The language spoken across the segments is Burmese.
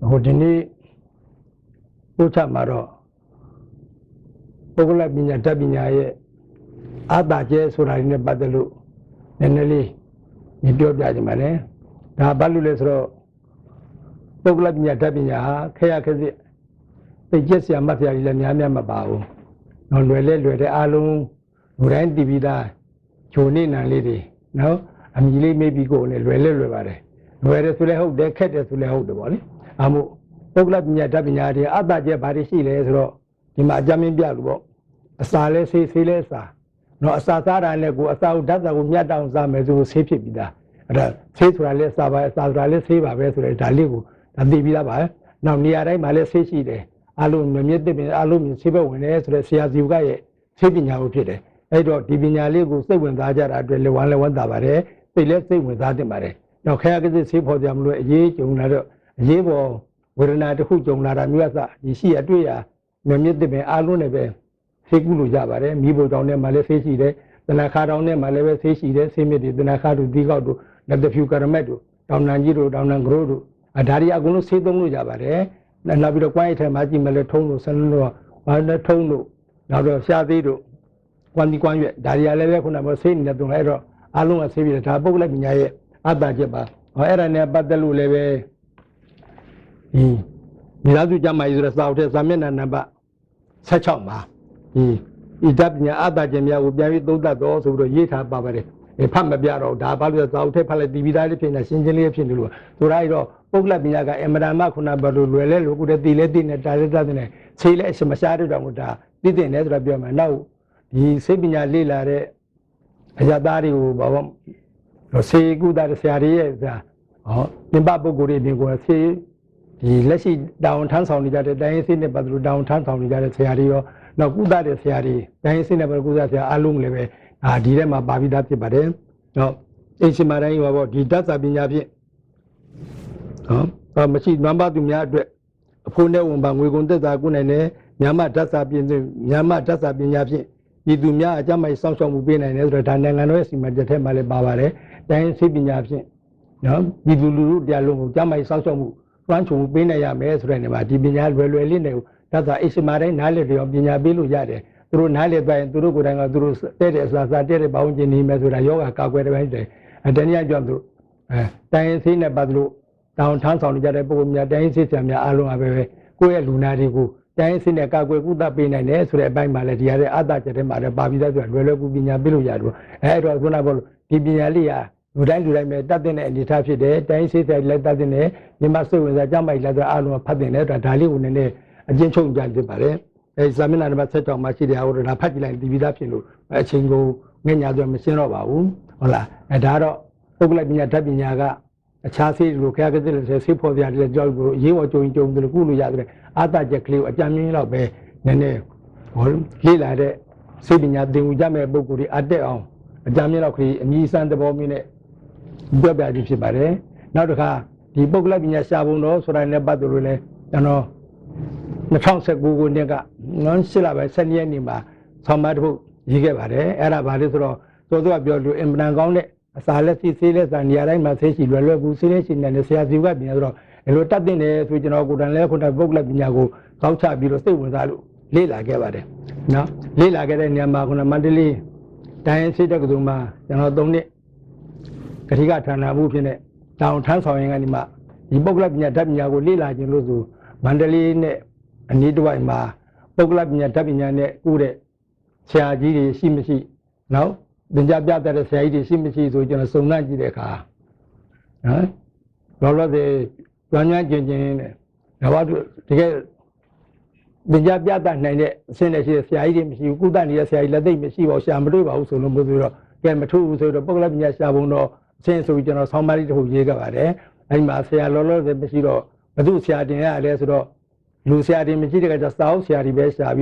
Hodini Ucha Maro Pogula Binya Tabinya Adaje Surarine Badalu Neneli Nibio Biajimane Nabalu Lesro Pogula Binya Tabinya Kayakazi the Jessia Mafia Yamia Mabao non Lele Alum Uran Divida Jonin and Lady no Amili may be going Lele whereas we hope they cat as we hold the body Amu Pogula Binya Tabinya Adaje Barisi Lesro Imajamin Biago Sale Silesa no Asatara and Lego Asau Dada Yadam Zamezu Sipi Bida Setrale Sava Sadrale Siva Vesre Daligu and Divida now near Male Sisi Alum Alum Siva when Sia Zugaye Sitting out today. Edo Divina Lego say when Raja Adrele one Davare, they let's say with Adimare. Now Kayaka Sip for them ye Junado Yevo were not who Jonara Nuasa, you see a duya, Memid Alunebe. Segulu Javare, Mibo down there, Malefesi, the Naka down there, Malefesi, the Semedi, the Nakadu, Digado, that the few Caramedo, down Nanjiro, down Nangrodo, a Daria Gunu Sedonu Javare, and Nabito Quiet, Maji Melatono, Sanlo, Tono, now the Shadido, Quanti Daria Levecuna was saying that the Hero, Aluma Sevi, Tabola Minae, Abajaba, or Erane Badalu Leve. Miradu Jama is result as a man and number such a Idabnya Adajamia would be those that also the Yeta Babare, a Pamabiaro, Dabalu, Pala Divida, a Sinjali Pinulu, to ride off, Pogla Biaga, Emadama Kunabalu, who could have delayed in a Tazadane, Sile Masari Damuda, didn't Ezra Biama. Now, the Sebina Lila Yadari, or say good at Saria, Nimbabu Guri, say, the Lessie downtown sound, the dancing about downtown sound, the Sario. Now, good that is Yari, dancing about good at Alum Leve, Dilema Babidati Bade. No, Ishimara about the Data Binyabi. Machine number to Miadre. Pune Umbang, we go to Zagunane, Yama Dasa Binyabi. Idumia, Jama is some will be an Ezra Tananga, Imagine Male Bavare, dancing Binyabi. No, Bidulu, Dialum, Jama is some ranch will be a Yames Renema, Dibinia, Velelino. That's a Ishimare, Nale of Binabilu Yade, through Nale by Duruguranga, through State bound in him as a yoga Kagway, and then I jumped through. Dancing a badlu, downtown on Jadabumia, dancing Alum, Goya Lunarigu, dancing a Kagway would have been an answer by Maladia, other Jeremada, Babida, Velabubina Bilu Yadu, I was one of Dibialia. Would I do that in any type of day? Dancing let that in a, you must say with a jump by leather alum, Padine, and Dali, a gentle Jandibare, a Zamina about such a Machida or a party like Dividapino, a Chingo, Mania Machine of our Ola, and Daro, Ogla Tabinaga, a chassis, Lucaga, a sip of the other job, you were going to the Gulu Yadre, Ada Jacli, a Jamil of a Nene, or Lila, Sibinia, the Ujame Boguri, at their own, a Jamil of the Nisan the Bomine, Gobia Dipsibare, now the Bogla Binia Sabuno, so I never do relay, you know. The concept Google Nega, non syllable, Sanyanima, Samadu, Yigabare, Arabadro, so do I build to Embrangone, Salati Silas and Yara Masashi, Relu Silation and the Siaziva Binadro, and Lotadine, which no good and left with a Bogla Binago, Kaucha Biro stay with Alu, Lila Gavare. No, Lila Gadania Maguna Mandeli, Diane Sidaguma, and Odone, Katigata Nabupine, downtown sawing anima, the Bogla Binago, Lila Jiluzu. Mandalay and Nidway Ma, Boglabina Tabina, Ude, Siaji, Simisi. Now, the Jabia that is Siaji, Simisi, so you know, so Naji. Rolla the Ranya Jin, now to get the Jabia that night, send a Siaji, you could not hear Siaji, Missy or Shamru, also no Mudura, Gamatu, so the Boglabina Sabuno, sense of general somebody who Yegavare, and Marcia Lolo, the Messiro. Lucia Resro, Lucia de Magica, the South, Sia Ribesa,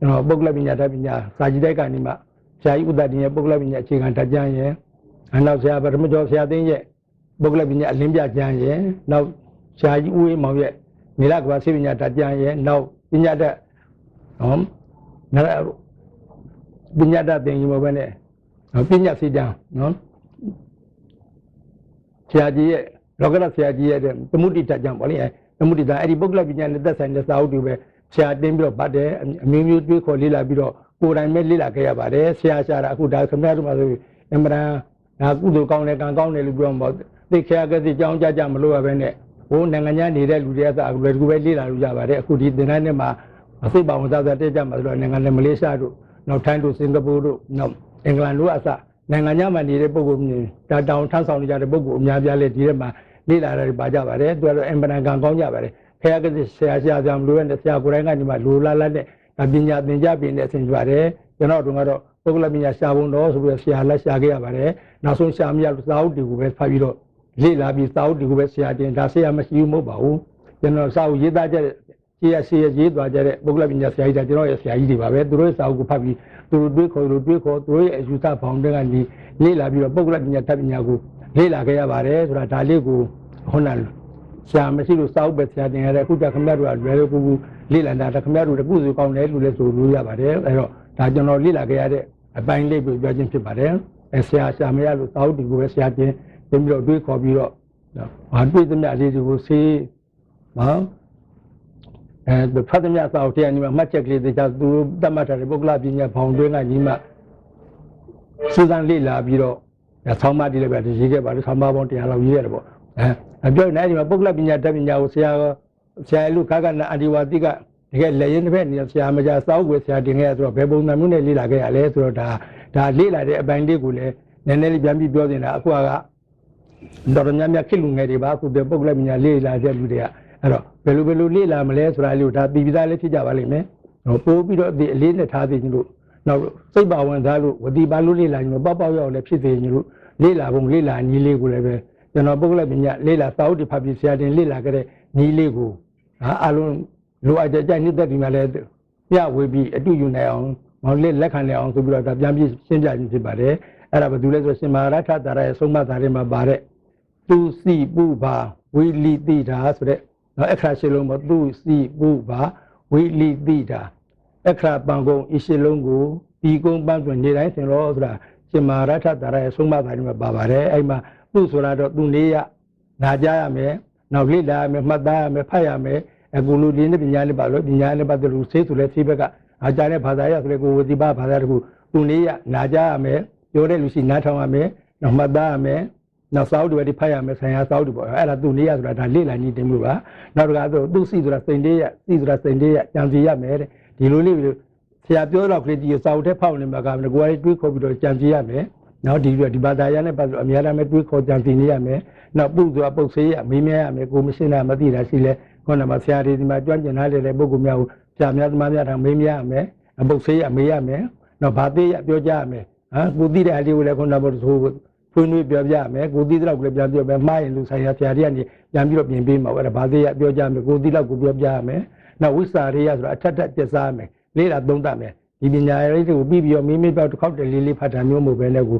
Boglabina Tabina, Sajideka Nima, Sayuda, Boglabina Chigan Tajanye, and now Sia Bermudo Siadine, Boglabina Limbia Janye, now Sai Ui Moye, Milagua Sivina Tajanye, now Pinada, Pinada thing you were Pina Sida, no? Siaji. Logara Siaji, the Mudi Tajam, မှုတွေဒါအဲ့ဒီပုဂ္ဂလပညာနဲ့သက်ဆိုင်တဲ့စာအုပ်တွေပဲဆရာတင်ပြီးတော့ဗတ်တယ်အမျိုးမျိုးတွေးခေါ်လေ့လာပြီးတော့ကိုယ်တိုင်ပဲလေ့လာခဲ့ရပါတယ်ဆရာရှာတာအခုဒါခင်ဗျားတို့မှဆိုအမှန်တန်ဒါကုသိုလ်ကောင်းတယ်ကံကောင်းတယ်လို့ပြောမှာသိခရကစီကြောင်းကြကြမလို့ရပဲနဲ့ဟိုနိုင်ငံခြားနေတဲ့လူတွေကသာလွယ်ကူပဲလေ့လာလို့ရပါတယ်အခုဒီသင်တန်းထဲမှာအစိပ်ပါဝင်စားတဲ့ကြမှာဆိုတော့နိုင်ငံနဲ့မလေးရှားတို့နောက်ထိုင်းတို့စင်ကာပူတို့နောက်အင်္ဂလန်တို့အစနိုင်ငံခြားမှာနေတဲ့ပုဂ္ဂိုလ်မျိုးဒါတောင်ထမ်းဆောင်နေကြတဲ့ပုဂ္ဂိုလ်အများပြားလဲဒီထဲမှာလေ့လာရတယ်ပါကြပါတယ်သူကတော့အင်ပန်ကံကောင်းကြပါတယ်ခရကစီဆရာမလို့ရတဲ့ဆရာကိုယ်တိုင်ကနေမှလိုလာလာတဲ့ပညာသင်ကြားပေးနေတဲ့အစဉ်ပါတယ်ကျွန်တော်တို့ကတော့ပုဂ္ဂလပညာရှားပုံတော်ဆိုပြီးဆရာလက်ရှာခဲ့ရပါတယ်နောက်ဆုံးရှားမရလို့စာအုပ်တွေကိုပဲဖတ်ပြီးတော့လေ့လာပြီးစာအုပ်တွေကိုပဲဆရာတင်ဒါဆရာမရှိဘူးမဟုတ်ပါဘူးကျွန်တော်စာအုပ်ရေးသားကြတဲ့ဆရာရေးသွားကြတဲ့ပုဂ္ဂလပညာဆရာကြီးတာကျွန်တော်ရဲ့ဆရာကြီးတွေပါပဲသူတို့ရဲ့စာအုပ်ကိုဖတ်ပြီးသူတို့တွေးခေါ်သူတို့ရဲ့အယူဆဖောင်တဲ့ကနေလေ့လာပြီးတော့ပုဂ္ဂလပညာတတ်ပညာကိုလေ့လာခဲ့ရပါတယ်ဆိုတာဒါလေးကိုခုနဆရာမရှိလို့စာအုပ်ပဲဆရာတင်ရတဲ့အခုတခမရတို့ကလွယ်လို့ကူလေ့လာတာခမရတို့တကုစုကောင်းတယ်လို့လည်းဆိုလို့ရပါတယ်အဲတော့ဒါကျွန်တော်လေ့လာခဲ့ရတဲ့အပိုင်းလေးကိုပြောချင်းဖြစ်ပါတယ်ဆရာမရလို့စာအုပ်တွေကိုပဲဆရာတင်ပြီးတော့တွေးခေါ်ပြီးတော့ဘာတွေးသမျှလေးတွေကိုဆေးနော်ဖတ်သမျှစာအုပ်တရားညီမမှတ်ချက်ကလေးတွေကြောင့်သူတတ်မှတ်ထားတဲ့ပုဂ္ဂလပညာဖောင်တွင်းကညီမစူးစမ်းလေ့လာပြီးတော့ဆောင်းပါးတည်းလည်းပဲရေးခဲ့ပါတယ်ဆောင်းပါးပေါင်း100လောက်ရေးရတယ်ပေါ့ပြောနေဒီမှာပုဂ္ဂလပညာတတ်ပညာကိုဆရာလူခါကအန်ဒီဝါတိကတကယ်လက်ရင်တစ်ဖက်နေဆရာမကြစောက်ွယ်ဆရာတင်ခဲ့ရဆိုတော့ဘယ်ပုံစံမျိုးနဲ့လေ့လာခဲ့ရလဲဆိုတော့ဒါလေ့လာတဲ့အပိုင်းလေးကိုလည်းနည်းနည်းလေးပြန်ပြီးပြောနေတာအခုကတော်တော်များများခေတ်လူငယ်တွေပါအခုပုဂ္ဂလပညာလေ့လာတဲ့လူတွေကအဲ့တော့ဘယ်လိုလေ့လာမလဲဆိုတာလေးကိုဒါပြီးပြီးသားလေးဖြစ်ကြပါလိမ့်မယ်ပို့ပြီးတော့ဒီအလေးနဲ့ထားသိခြင်းလို့နောက်စိတ်ပါဝင်စားလို့ဝတိပါလို့လေ့လာခြင်းလို့ပေါက်ရောက်လည်းဖြစ်သေးခြင်းလို့လေ့လာပုံလေ့လာနည်းလေးကိုလည်းပဲကျွန်တော်ပုဂ္ဂလပညာလေ့လာစာအုပ်တွေဖတ်ပြီးဆရာတင်လေ့လာခဲ့တဲ့နည်းလေးကိုအားလုံးလိုအပ်တဲ့ကြိုက်နေတဲ့ဒီမှာလည်းပြဝေပြီးအတူယူနိုင်အောင်မောင်လက်ခံနိုင်အောင်ဆိုပြီးတော့ဒါပြန်ပြီးရှင်းပြခြင်းဖြစ်ပါတယ်အဲ့ဒါဘာလို့လဲဆိုရှင်မဟာရထတာရရဲ့ဆုံးမသားတွေမှာပါတဲ့သူစီပုဘာဝိလိတိတာဆိုတဲ့အခရာရှိလုံးပေါ့သူစီပုဘာဝိလိတိတာအခရာပံကုံအရှိလုံးကိုဒီကုံပန်းတွင်နေတိုင်းဆင်လို့ဆိုတာရှင်မဟာရထတာရရဲ့ဆုံးမသားတွေမှာပါပါတယ်အဲ့မှာသူဆိုတာတော့သူနေရနာကြရမယ်နောက်လေ့လာရမယ်မှတ်သားရမယ်ဖတ်ရမယ်အခုလူဒီနေ့ပညာနဲ့ပါလို့ပညာနဲ့ပတ်သက်လို့ဆေးဆိုလဲဆေးဘက်ကအားကြတဲ့ဘာသာရဆိုလဲကိုဝတိပါဘာသာတခုသူနေရနာကြရမယ်ပြောတဲ့လူရှိနားထောင်ရမယ်နောက်မှတ်သားရမယ်နောက်စာအုပ်တွေဖတ်ရမယ်ဆိုင်ရာစာအုပ်တွေပေါ့အဲ့ဒါသူနေရဆိုတာဒါလေ့လာနည်းတင်မှုပါနောက်တစ်ခါဆိုသူစီဆိုတာစိန်တေးရစီဆိုတာစိန်တေးရကြံစီရမယ်တဲ့ဒီလိုလေးဆရာပြောတော့ကလေးကြီးစာအုပ်ထဲဖောက်နေမှာကကိုယ်ကလေးတွေးခေါ်ပြီးတော့ကြံစီရမယ်နောက်ဒီဘာသာရနဲ့ပတ်သက်အများအားနဲ့တွေးခေါ်ကြံစီနေရမယ်နောက်ပုဆိုတာပုတ်ဆေးရမေးမြန်းရမယ်ကိုမရှိတာမသိတာရှိလဲခုနကဆရာတွေဒီမှာကြွကျင်ထားတဲ့ပုဂ္ဂိုလ်များကိုဆရာများသမားများထံမေးမြန်းရမယ်အပုတ်ဆေးရမေးရမယ်နောက်ဘာသေးရပြောကြရမယ်ကိုသိတဲ့အလေးကိုလည်းခုနကဆိုဖွင့်ပြီးပြောပြရမယ်ကိုသိတဲ့လောက်လည်းပြန်ပြောမယ်မှားရင်လူဆိုင်ရာဆရာတွေကနေပြန်ပြီးတော့ပြင်ပေးမှာအဲ့ဒါဘာသေးရပြောကြမယ်ကိုသိလောက်ကိုပြောပြရမယ်နောက်ဝိစာရိယဆိုတာအထက်ထက်ကျက်စားမယ်လေးတာသုံးတတ်မယ်ဒီပညာရေးတွေကိုပြီးပြီးတော့မိမိပြောက်တစ်ခေါက်တည်းလေးဖတ်တာမျိုးမဟုတ်ဘဲနဲ့ကို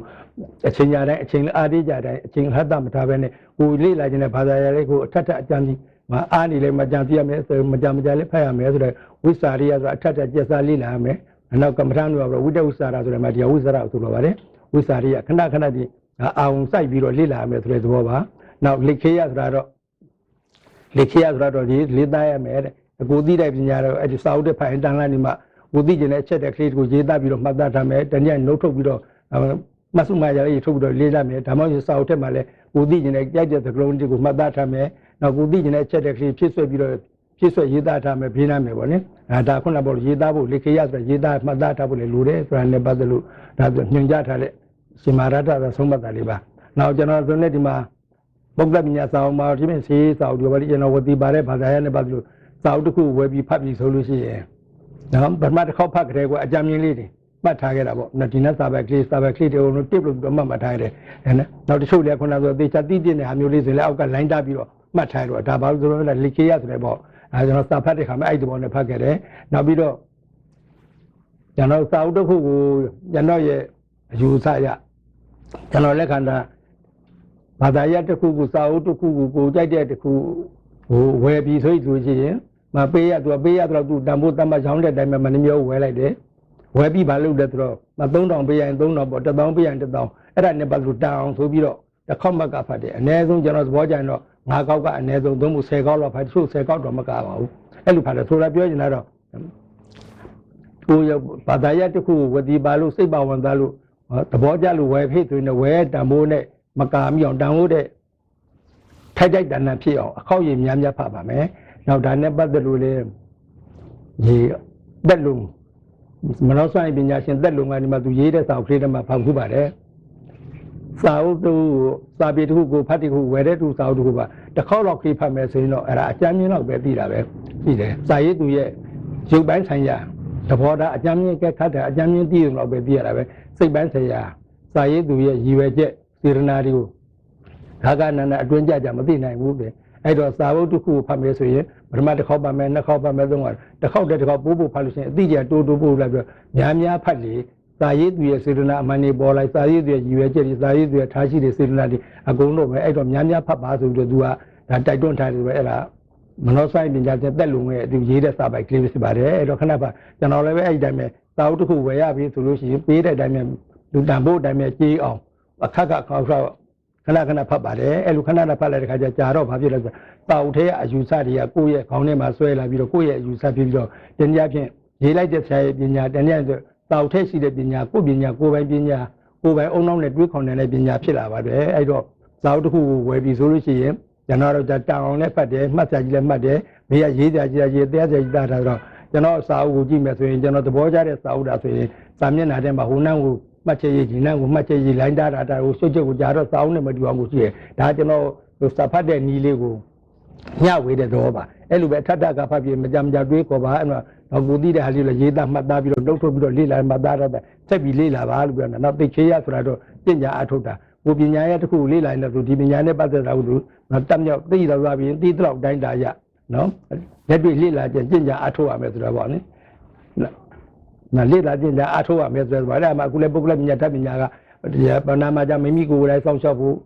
အချိန်ညာတိုင်းအချိန်အားသေးကြတိုင်းအချိန်ဟတ်တာမထားဘဲနဲ့ကိုလေးလာခြင်းနဲ့ဘာသာရေးကိုအထက်ထက်အကြံကြီးအားနေလည်းမကြံသိရမယ်ဆိုမကြံလည်းဖတ်ရမယ်ဆိုတော့ဝိစာရိယဆိုတာအထက်ထက်ကျက်စားလေးလာရမယ်နောက်ကမ္မထာနုကတော့ဝိတ္တဝိစာရဆိုတယ်မှာဒီဝိစာရဆိုတော့ပါတယ်ဝိစာရိယခဏဒီအာုံစိုက်ပြီးတော့လေ့လာရမယ်ဆိုတဲ့သဘောပါနောက်လိခေယဆိုတာတော့ဒီလေးသားရမယ်တဲ့ကိုသိတဲ့ပညာတော့အဲ့ဒီစာအုပ်တွေဖတ်ရင်တန်လာနေမှာကိုသိကျင်တဲ့အချက်တဲ့ကလေးကိုရေးသားပြီးတော့မှတ်သားထားမယ်တနည်းနှုတ်ထုတ်ပြီးတော့မဆုမရရေးထုတ်ပြီးတော့လေးလာမယ်ဒါမှမဟုတ်စာအုပ်ထဲမှာလည်းကိုသိကျင်တဲ့ကြိုက်တဲ့သကလုံးတွေကိုမှတ်သားထားမယ်နောက်ကိုသိကျင်တဲ့အချက်တဲ့ကလေးဖြည့်ဆွက်ပြီးတော့ဖြည့်ဆွက်ရေးသားထားမယ်ပြင်းရမယ်ပေါ့နိဒါခုနကပေါ့ရေးသားဖို့လိခေယဆိုရေးသားမှတ်သားထားဖို့လည်းလိုတယ်ဆိုတာနဲ့ပတ်သက်လို့ဒါညွှန်ကြားထားတဲ့ရှင်မာရတ္တသာဆုံးမတာလေးပါနောက်ကျွန်တော်ဆိုနေဒီမှာပုဂ္ဂလပညာစာအုပ်မှာဒီပြင်ဆေးစာအုပ်တွေပါလိကျွန်တော်ဝတိပါတဲ့ဘာသာရနဲ့ပတ်သက်လို့စာအုပ်တစ်ခုဝယ်ပြီးဖတ်ပြီးဆိုလို့ရှိရင်နော်ပထမတစ်ခေါက်ဖတ်ကြတဲ့ကအကြမ်းမြင်လေးတွေမှတ်ထားခဲ့တာပေါ့ဒီနေ့စာပဲကလေးတွေကိုတစ်လို့ပြီးတော့မှတ်ထားရတယ်နောက်တချို့လည်းခုနကဆိုသေချာတိတိနဲ့ဟာမျိုးလေးဆိုလည်းအောက်ကလိုင်းတာပြီးတော့မှတ်ထားရတော့ဒါဘာလို့ဆိုတော့လိကေယဆိုတဲ့ပေါ့ကျွန်တော်စာဖတ်တဲ့ခါမှာအဲ့ဒီပေါ်နဲ့ဖတ်ခဲ့တယ်နောက်ပြီးတော့ကျွန်တော်စာအုပ်တစ်ခုကိုကျွန်တော်ရဲ့အယူဆရကျွန်တော်လက်ခံတာဘာသာရပ်တစ်ခုကိုစာအုပ်တစ်ခုကိုကြိုက်တဲ့တစ်ခုဟိုဝယ်ပြီးဆိုရင်မပေးရတော့သူတန်ဖိုးတတ်မှတ်ရောင်းတဲ့အတိုင်းပဲမနှမျိုးဝယ်လိုက်တယ်ဝယ်ပြီးဘာလုပ်လဲဆိုတော့3000ပေးရင်3000ပေါ့1000ပေးရင်1000အဲ့ဒါနဲ့ပတ်လို့တန်အောင်ဆိုပြီးတော့တစ်ခေါက်မှတ်ကဖတ်တယ်အနည်းဆုံးကျွန်တော်သဘောကျရင်တော့ ငါးကောက်ကအနည်းဆုံးသုံးမှု10ကောက်လောက်ဖတ်ချို့10ကောက်တော့မကပါဘူးအဲ့လိုဖတ်တယ်ဆိုတာပြောနေတာတော့ကိုရဘာသာရပ်တစ်ခုဝတိပါလို့စိတ်ပါဝင်သားလို့သဘောကျလို့ဝယ်ဖိတ်ဆိုရင်ဝယ်တန်ဖိုးနဲ့မကာမိအောင်တန်ဖိုးတဲ့ထိုက်တန်ဖြစ်အောင်အခောက်ရည်များများဖတ်ပါမယ်နောက်ဒါနဲ့ပတ်သက်လို့လေဒီတက်လုံးမနောဆိုင်ပညာရှင်တက်လုံးကနေမှသူရေးတဲ့စာအုပ်ကလေးတွေမှာဖောက်ခုပါတယ်စာအုပ်တို့စာပေတစ်ခုကိုဖတ်တစ်ခုဝယ်တဲ့သူစာအုပ်တစ်ခုပါတစ်ခေါက်တော့ခေဖတ်မယ်ဆိုရင်တော့အဲ့ဒါအကြမ်းမြင့်တော့ပဲသိတာပဲသိတယ်စာရေးသူရဲ့ရုပ်ပိုင်းဆိုင်ရာသဘောထားအကြမ်းမြင့်ကဲခတ်တယ်အကြမ်းမြင့်သိရုံတော့ပဲသိရတာပဲစိတ်ပိုင်းဆိုင်ရာစာရေးသူရဲ့ရည်ရွယ်ချက်စေရနာတွေကိုဒါကနန္ဒအတွင်းကြမသိနိုင်ဘူးပဲအဲ့တော့စာအုပ်တစ်ခုဖတ်မယ်ဆိုရင်ပထမတစ်ခေါက်ပါမယ်နှစ်ခေါက်ပါမယ်သုံးခေါက်တစ်ခေါက်တည်းတစ်ခေါက်ပို့ဖတ်လို့ရှိရင်အတိအကျတိုးပို့လိုက်ပြီးများဖတ်လေစာရေးသူရဲ့စေရနာအမှန်တွေပေါ်လိုက်စာရေးသူရဲ့ရည်ရွယ်ချက်တွေစာရေးသူရဲ့ထားရှိတဲ့စေရနာတွေအကုန်လုံးပဲအဲ့တော့များဖတ်ပါဆိုပြီးတော့သူကဒါတိုက်တွန်းထားတယ်ပဲအဲ့ဒါမနောဆိုင်ပညာရှင်တက်လုံရဲ့သူရေးတဲ့စာပိုက်ကလေးဖြစ်ပါတယ်အဲ့တော့ခဏပါကျွန်တော်လည်းပဲအဲ့ဒီတိုင်းပဲစာအုပ်တစ်ခုဝယ်ရပြီဆိုလို့ရှိရင်ပေးတဲ့အတိုင်းပဲလူတန်ဖို့အတိုင်းပဲကြေးအောင်အခက်ခေါက်ဆောက်ခဏဖတ်ပါတယ်အဲ့လိုခဏဖတ်လိုက်တဲ့ခါကျကြာတော့ဘာဖြစ်လဲဆိုစာအုပ်ထဲကအယူဆတွေကကိုယ့်ရဲ့ခေါင်းထဲမှာဆွဲလာပြီးတော့ကိုယ့်ရဲ့အယူဆဖြစ်ပြီးတော့တနည်းအားဖြင့်ရေးလိုက်တဲ့ဆရာရဲ့ပညာတနည်းအားဖြင့်စာအုပ်ထဲရှိတဲ့ပညာကိုယ်ပညာကိုယ်ပိုင်ပညာကိုယ်ပိုင်အုံနောက်နဲ့တွေးခေါ်နေတဲ့ပညာဖြစ်လာပါတယ်အဲ့တော့စာအုပ်တစ်ခုကိုဝယ်ပြီးဆိုလို့ရှိရင်ကျွန်တော်တို့တောင်အောင်လည်းဖတ်တယ်မှတ်စာကြီးလည်းမှတ်တယ်ဘေးကရေးစာကြီးရေးတရားစာကြီးတာတော့ကျွန်တော်စာအုပ်ကိုကြည့်မယ်ဆိုရင်ကျွန်တော်သဘောကျတဲ့စာအုပ်ဒါဆိုရင်စာမျက်နှာထဲမှာဟိုနှမ်းကိုမှတ်ချက်ရေးဒီနှမ်းကိုမှတ်ချက်ရေးလိုင်းတာကိုစွတ်ချက်ကိုကြားတော့စာအုပ်နဲ့မတူအောင်ကိုကြည့်ရဒါကျွန်တော်စာဖတ်တဲ့နည်းလေးကိုညဝေးတဲ့သဘောပါအဲ့လိုပဲအထက်ကဖတ်ပြီးမကြတွေးခေါ်ပါအဲ့တော့ကိုသိတဲ့ဟာလေးလည်းရေးသားမှတ်သားပြီးတော့နှုတ်ထုတ်ပြီးတော့လေ့လာမှတ်သားတော့ဆက်ပြီးလေ့လာပါလို့ပြောတယ်နောက်သိချေရဆိုတာတော့ပညာအထုတ်တာကိုပညာရဲ့တစ်ခုလေ့လာနေလို့ဒီပညာနဲ့ပတ်သက်တာကိုတက်မြောက်သိတော့သွားပြီးသိတော့တိုင်းတာရနော်လက်တွေ့လေ့လာခြင်းပညာအထုတ်ရမယ်ဆိုတာပေါ့နိနော်လေ့လာခြင်းအထုတ်ရမယ်ဆိုတော့အဲ့ဒါမှအခုလည်းပုဂ္ဂလပညာတတ်ပညာကဘာနာမှာကြမိမိကိုယ်လည်းစောင့်ရှောက်ဖို့